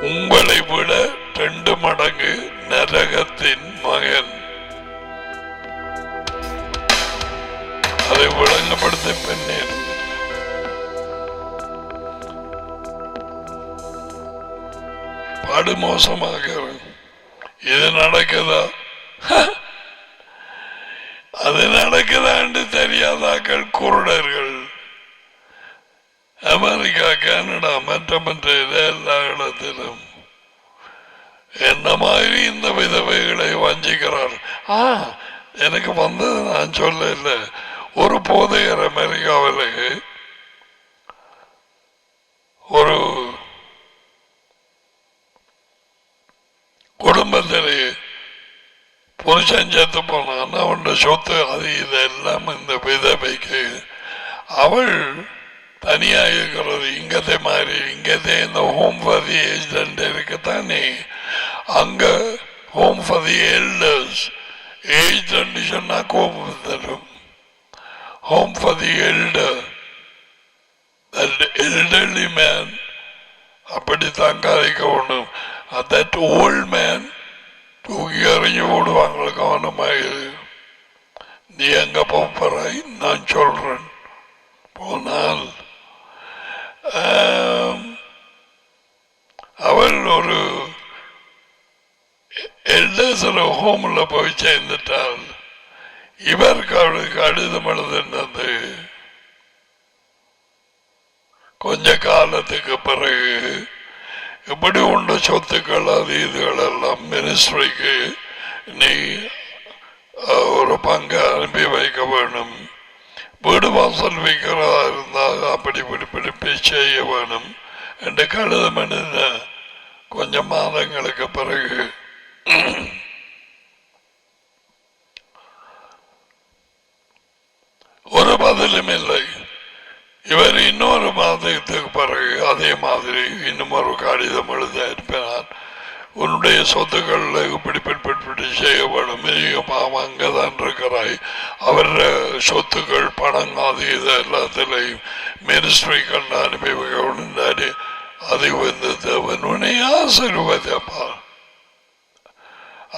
உங்களை விட 2 மடங்கு நரகத்தின் மகன். அதை விளங்கப்படுத்த பெண்ணே பாடு மோசமாக இது நடக்குதா அது நடக்குதான்னு தெரியாதாக்கள் குருடர்கள். அமெரிக்கா, கனடா, மற்ற எல்லா இடத்திலும் என்ன மாதிரி இந்த விதவைகளை வஞ்சிக்கிறார். எனக்கு வந்தது நான் சொல்ல இல்லை. ஒரு போதையர் அமெரிக்காவில் ஒரு குடும்பத்திலே புருஷன் செத்து போனான். அவன் சொத்து அது இதெல்லாம் இந்த விதவைக்கு. அவள் தனியா இருக்கிறது இங்கத்தை மாதிரி. இங்கத்தை இந்த ஹோம் ஃபார் தி ஏஜ்ட் இருக்குத்தானே. அங்க home for the elders. Aged சொன்னா கோபம் தரும். Home for the elder, elderly man அப்படித்தான் கதைக்க ஒண்ணும். தட் ஓல்ட் மேன் தூக்கி அறிஞ்சு போடுவாங்க கவனமாக. நீ எங்க போறாய் நான் சொல்றேன். போனால் அவள் ஒரு எல்டர்ஸ்ல ஹோம்ல போய் சேர்ந்துட்டால் இவருக்கு அவளுக்கு கடிதம் எழுதுனது கொஞ்ச காலத்துக்கு பிறகு எப்படி உண்ட சொத்துக்கள் அது இதுகள் எல்லாம் மினிஸ்ட்ரிக்கு நீ ஒரு பங்கு அனுப்பி வைக்க வேணும், வீடு வாசல் வைக்கிறதா இருந்தால் அப்படி பிடிப்பி செய்ய வேணும் என்று கடிதம் எழுதின கொஞ்ச மாதங்களுக்கு பிறகு ஒரு பதிலும் இல்லை. இவர் இன்னொரு மாதத்துக்கு பிறகு அதே மாதிரி இன்னும் ஒரு கடிதம் எழுத இருப்பார். உன்னுடைய சொத்துக்கள் இப்படி செய்ய வேணும், அங்கதான் இருக்கிறாய், அவர் சொத்துக்கள் பணம் அது இது எல்லாத்திலையும் மினிஸ்ட்ரி கண்டு அனுப்பி வைக்க அது வந்து தேவன் ஆசீர்வதிப்பா.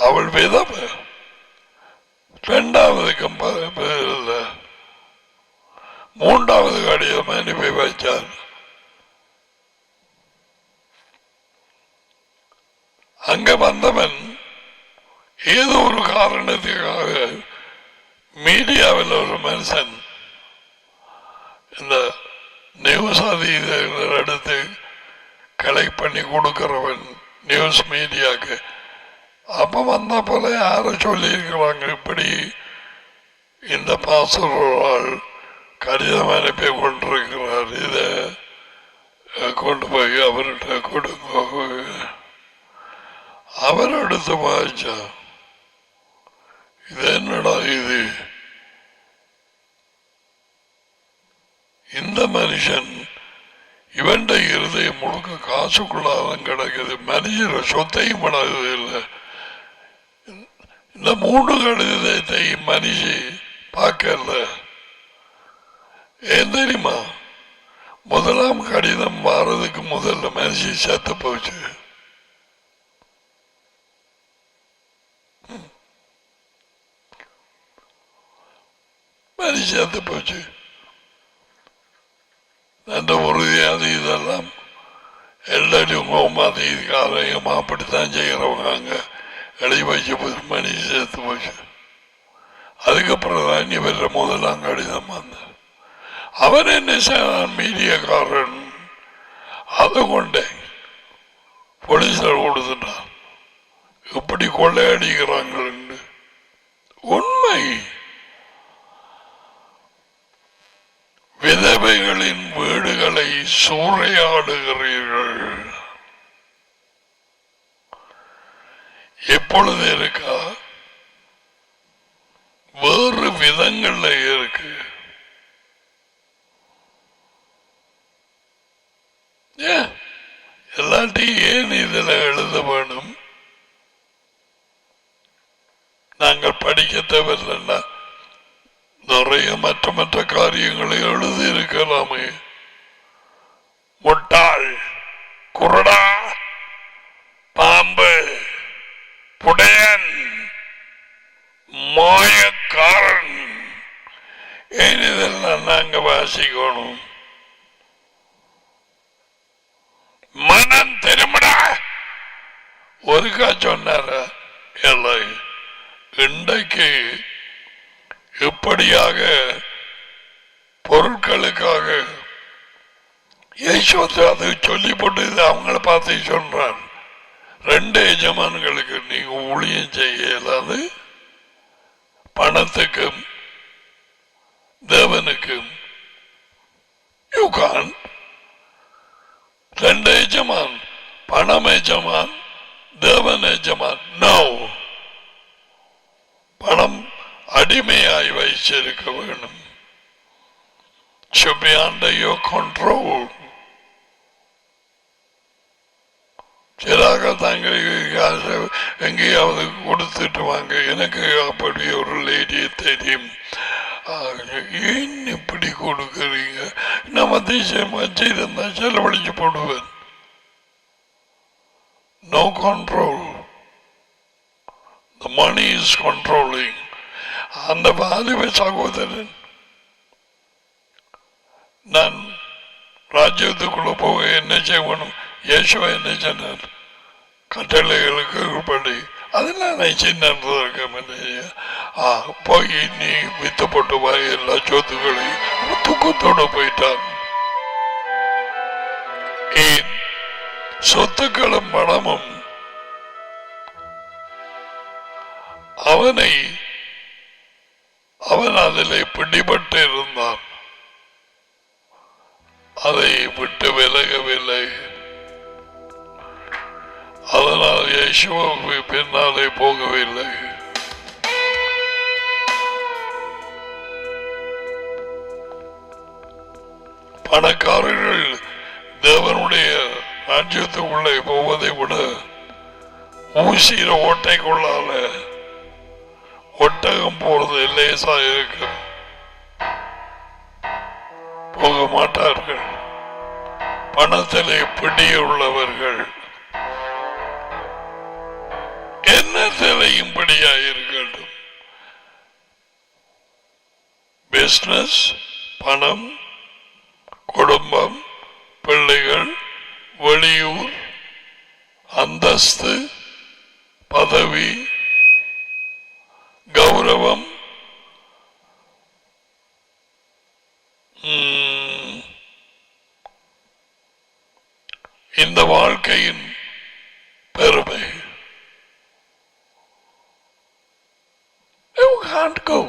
அவள் விதவ இரண்டாவதுக்கும் மூன்றாவது கடிதம் அனுப்பி வைத்தார். அங்க வந்தவன் ஏதோ ஒரு காரணத்துக்காக மீடியாவில் ஒரு மனுஷன் இந்த நியூஸ் அது எடுத்து கலெக்ட் பண்ணி கொடுக்கிறவன் நியூஸ் மீடியாவுக்கு. அப்ப வந்த போல யார சொல்லி இருக்கிறாங்க, இப்படி இந்த பாசல் கடிதம் அனுப்பி கொண்டிருக்கிறார், இத கொண்டு போய் அவர்கிட்ட கொடுங்க. அவர் எடுத்து வாய்ச்சா இது என்னடா இது, இந்த மனுஷன் இவன் இருதயம் முழுக்க காசுக்குள்ளாதான் கிடக்குது, மனுஷர சொத்தையும் படாதது இல்லை. இந்த 3 கடிதத்தை மனுஷி பார்க்கல. ஏன் தெரியுமா? முதலாம் கடிதம் வாரதுக்கு முதல்ல மனுஷி செத்து போச்சு. மனுஷி செத்து போச்சு. அந்த உறுதியாது இதெல்லாம் எல்லாரும் அதிகாரம் அப்படித்தான் செய்யறவங்க அங்க எழுதி வச்சு மனுஷி செத்து போச்சு. அதுக்கப்புறம் தான் இவர முதலாம் கடிதம் வந்த. அவன் என்ன செய்தான், மீடியக்காரன் அதை கொண்டே போலீஸார் கொடுத்துட்டான். இப்படி கொள்ளையடிக்கிறாங்க. உண்மை, விதவைகளின் வீடுகளை சூறையாடுகிறீர்கள். எப்பொழுது இருக்கா? வேறு விதங்கள்ல இருக்கு. எல்லாத்தையும் ஏன் இதுல எழுத வேணும்? நாங்கள் படிக்க தேவையில்லைன்னா நிறைய மற்ற காரியங்களை எழுதி இருக்கலாமே. முட்டாள், குருடா, பாம்பு, புடையன், மாயக்காரன், ஏன் இதெல்லாம் நாங்க வாசிக்கணும்? மனம் திரும்படா ஒருக்கா சொன்னார. இன்றைக்கு இப்படியாக பொருட்களுக்காக அதை சொல்லி போட்டு அவங்கள பார்த்து சொல்றான். 2 எஜமான்களுக்கு நீங்க ஊழியம் செய்ய இயலாது, பணத்துக்கும் தேவனுக்கும். யூ கான். 2 எஜமான், பணம் எஜமான், தேவன் எஜமான். நோ, பணம் அடிமையாய் வைச்சிருக்க வேணும். Should be under your control. சிலாக தாங்க எங்கேயாவது கொடுத்துட்டு வாங்க. எனக்கு அப்படி ஒரு லேடியை தெரியும். ஏன் இப்படி கொடுக்குறீங்க? நம்ம தேசியம் வச்சிருந்தா செலவழிச்சு போடுவேன். No control. The money is controlling. அந்த வாலிப சகோதரன் நான் ராஜ்யத்துக்குள்ள போக என்ன செய்யணும், இயேசுவை என்ன சொன்னார், கட்டளைகளுக்கு படி அதெல்லாம் சின்ன போய் நீ வித்து போட்டு வாய் எல்லா சொத்துக்களையும் தூக்கத்தோடு போயிட்டான். ஏன் சொத்துக்களும் பணமும் அவன் அதிலே பிடிபட்டு இருந்தான், அதை விட்டு விலகவில்லை. அதனால் இயேசுவுக்கு பின்னாலே போகவில்லை. பணக்காரர்கள் தேவனுடைய ராஜ்யத்துக்குள்ளே போவதை விட ஊசியில ஓட்டைக்குள்ளால ஒட்டகம் போறது லேசா இருக்கு, போக மாட்டார்கள். பணத்திலே பிடியுள்ளவர்கள் என்னத்திலையும் படியாயிருக்கட்டும். பிசினஸ், பணம், குடும்பம், பிள்ளைகள், வெளியூர், அந்தஸ்து, பதவி, கௌரவம், இந்த வாழ்க்கையின் பெருமை. You can't go.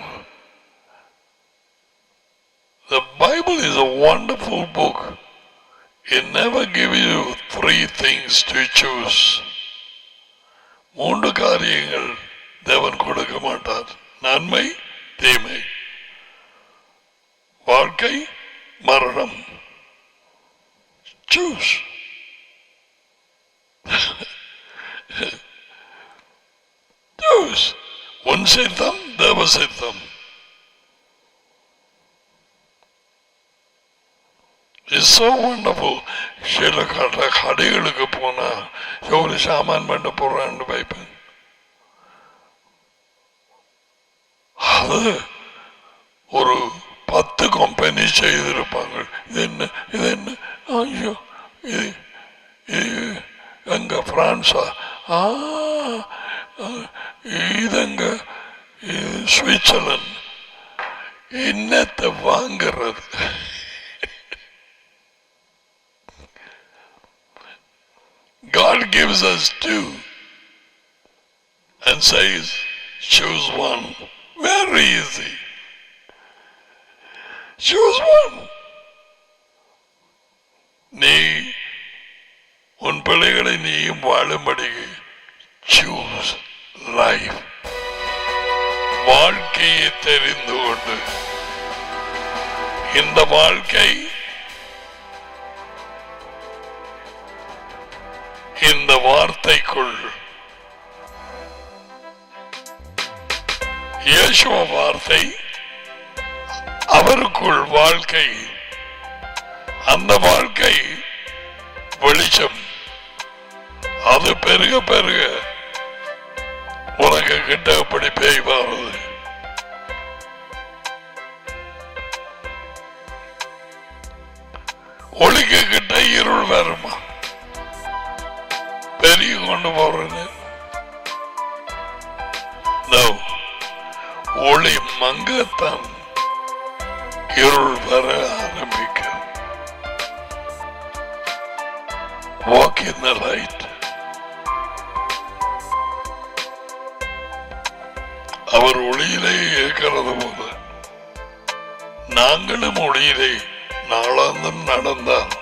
The Bible is a wonderful book. It never gives you 3 things to choose. 3 காரியங்கள் தேவன் கொடுக்க மாட்டார். நன்மை, தீமை, வாழ்க்கை, மரணம். Choose. Choose. உன் சித்தம், தேவ சித்தம். It's so wonderful. சில கடைகளுக்கு போனா ஒரு சாமான் பண்ண போறான்னு வைப்பேன். அது ஒரு 10 கம்பெனி செய்திருப்பாங்க. இது என்ன ஐயோ இது எங்க பிரான்ஸா, இதங்க சுவிட்சர்லாந்து, என்னத்தை வாங்கிறது? God gives us 2 and says choose one. Very easy. Choose one. நீ உன் பிள்ளைகளை நீயும் வாழும்படி choose life. வாழ்க்கையை தெரிந்து கொண்டு இந்த வாழ்க்கை இந்த வார்த்தைக்குள் இயேசுவ வார்த்தை, அவருக்குள் வாழ்க்கை, அந்த வாழ்க்கை வெளிச்சம். அது பெருக பெருக உனக்கு கிட்ட எப்படி பேய் வருது? ஒளிக்கு கிட்ட இருள் வருமா? பெரிய கொண்டு போறது ஒளி மங்கத்தான் இருள் வர ஆரம்பிக்கும். Walk in the light. அவர் ஒளியிலே இருக்கிறது போல நாங்களும் ஒளியிலே நாளாந்தம் நடந்தால்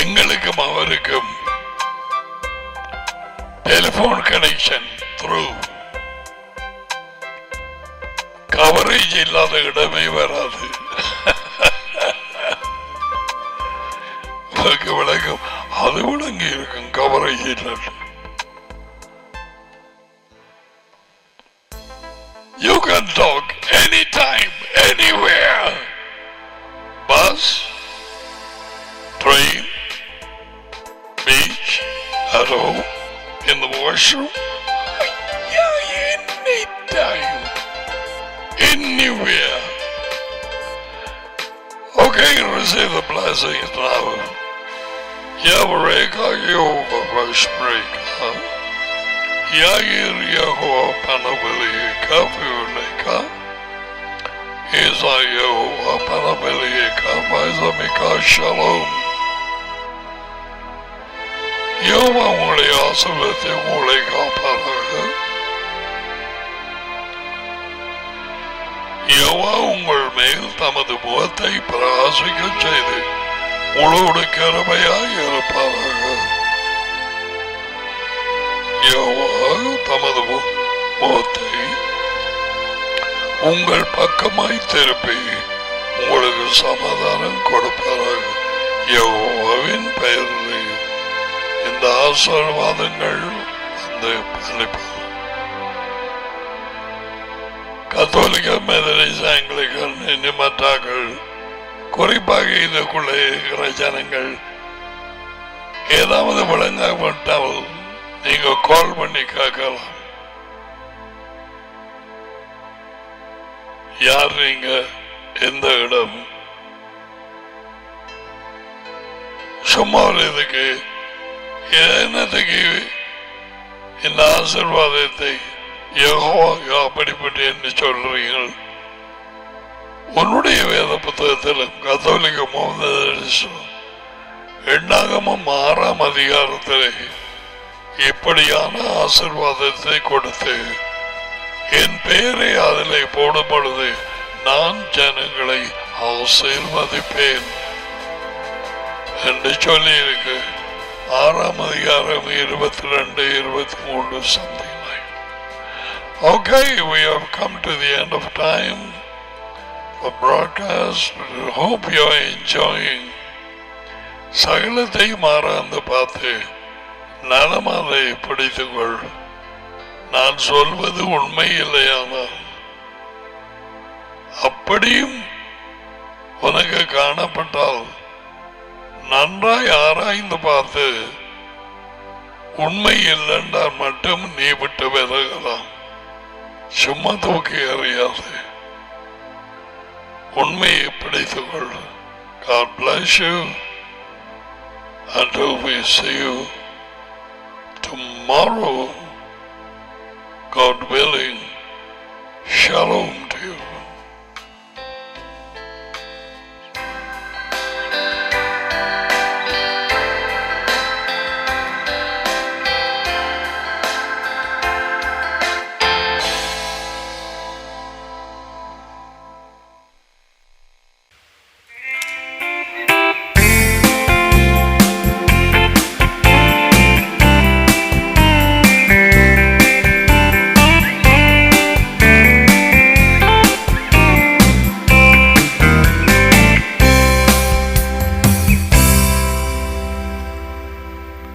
எங்களுக்கும் அவருக்கும் டெலிபோன் கனெக்ஷன் த்ரூ கவரேஜ் இல்லாத இடமே வராது. விளக்கம் அது விளங்கி இருக்கும். கவரேஜ் இல்லை. You can talk anytime, anywhere. Bus, train, beach, at home, in the washroom. Yeah, anytime. anywhere. Okay, receive the blessings now. Yavareka Yehova Vashbreka. Yagir Yehova Panabelika Violeka. Isa Yehova Panabelika Vaizamika Shalom. Yehova உங்களை ஆசீர்வதித்து உங்களை காப்பாராக. யெகோவா உங்கள் மேல் தமது முகத்தை பிரகாசிக்க செய்து உங்களோடு கிருபையாய் இருப்பாராக. யெகோவா தமது முகத்தை உங்கள் பக்கமாய் திருப்பி உங்களுக்கு சமாதானம் கொடுப்பாராக. யெகோவாவின் பெயரில் இந்த ஆசீர்வாதங்கள் வந்து பலிப்பார். கத்தோலிக்க, மெதடிஸ்ட், ஆங்கிலிக்கன் மற்றாக்கள் குறிப்பாக இதுக்குள்ளே இருக்கிற ஜனங்கள் ஏதாவது விளங்கப்பட்டால் நீங்க கால் பண்ணி கேட்கலாம். யார் நீங்க, எந்த இடம், சும்மா இதுக்கு என்னத்துக்கு இந்த ஆசீர்வாதத்தை யெகோவா அப்படிப்பட்டு என்று சொல்றீர்கள்? உன்னுடைய வேத புத்தகத்திலும் கத்தோலிக்கமும் எண்ணாகமும் 6ஆம் அதிகாரத்திலே இப்படியான ஆசீர்வாதத்தை கொடுத்து என் பெயரை அதிலே போடும் பொழுது நான் ஜனங்களை ஆசீர்வதிப்பேன் என்று சொல்லி இருக்கு. 6ஆம் அதிகாரம் 22, 23 something like. Okay, we have come to the end of time for broadcast. Hope you are enjoying. சகலத்தை மாறாந்து பார்த்து நலமாதை பிடித்துக்கொள். நான் சொல்வது உண்மை இல்லையானால் அப்படியும் உனக்கு காணப்பட்டால் நன்றாய் ஆராய்ந்து பார்த்து உண்மை இல்லைன்றால் மட்டும் நீ விட்டு விலகலாம். சும்மா தூக்கி அறியாது. உண்மையை பிடித்துக்கொள். God bless you until we see you tomorrow, God willing. Shalom.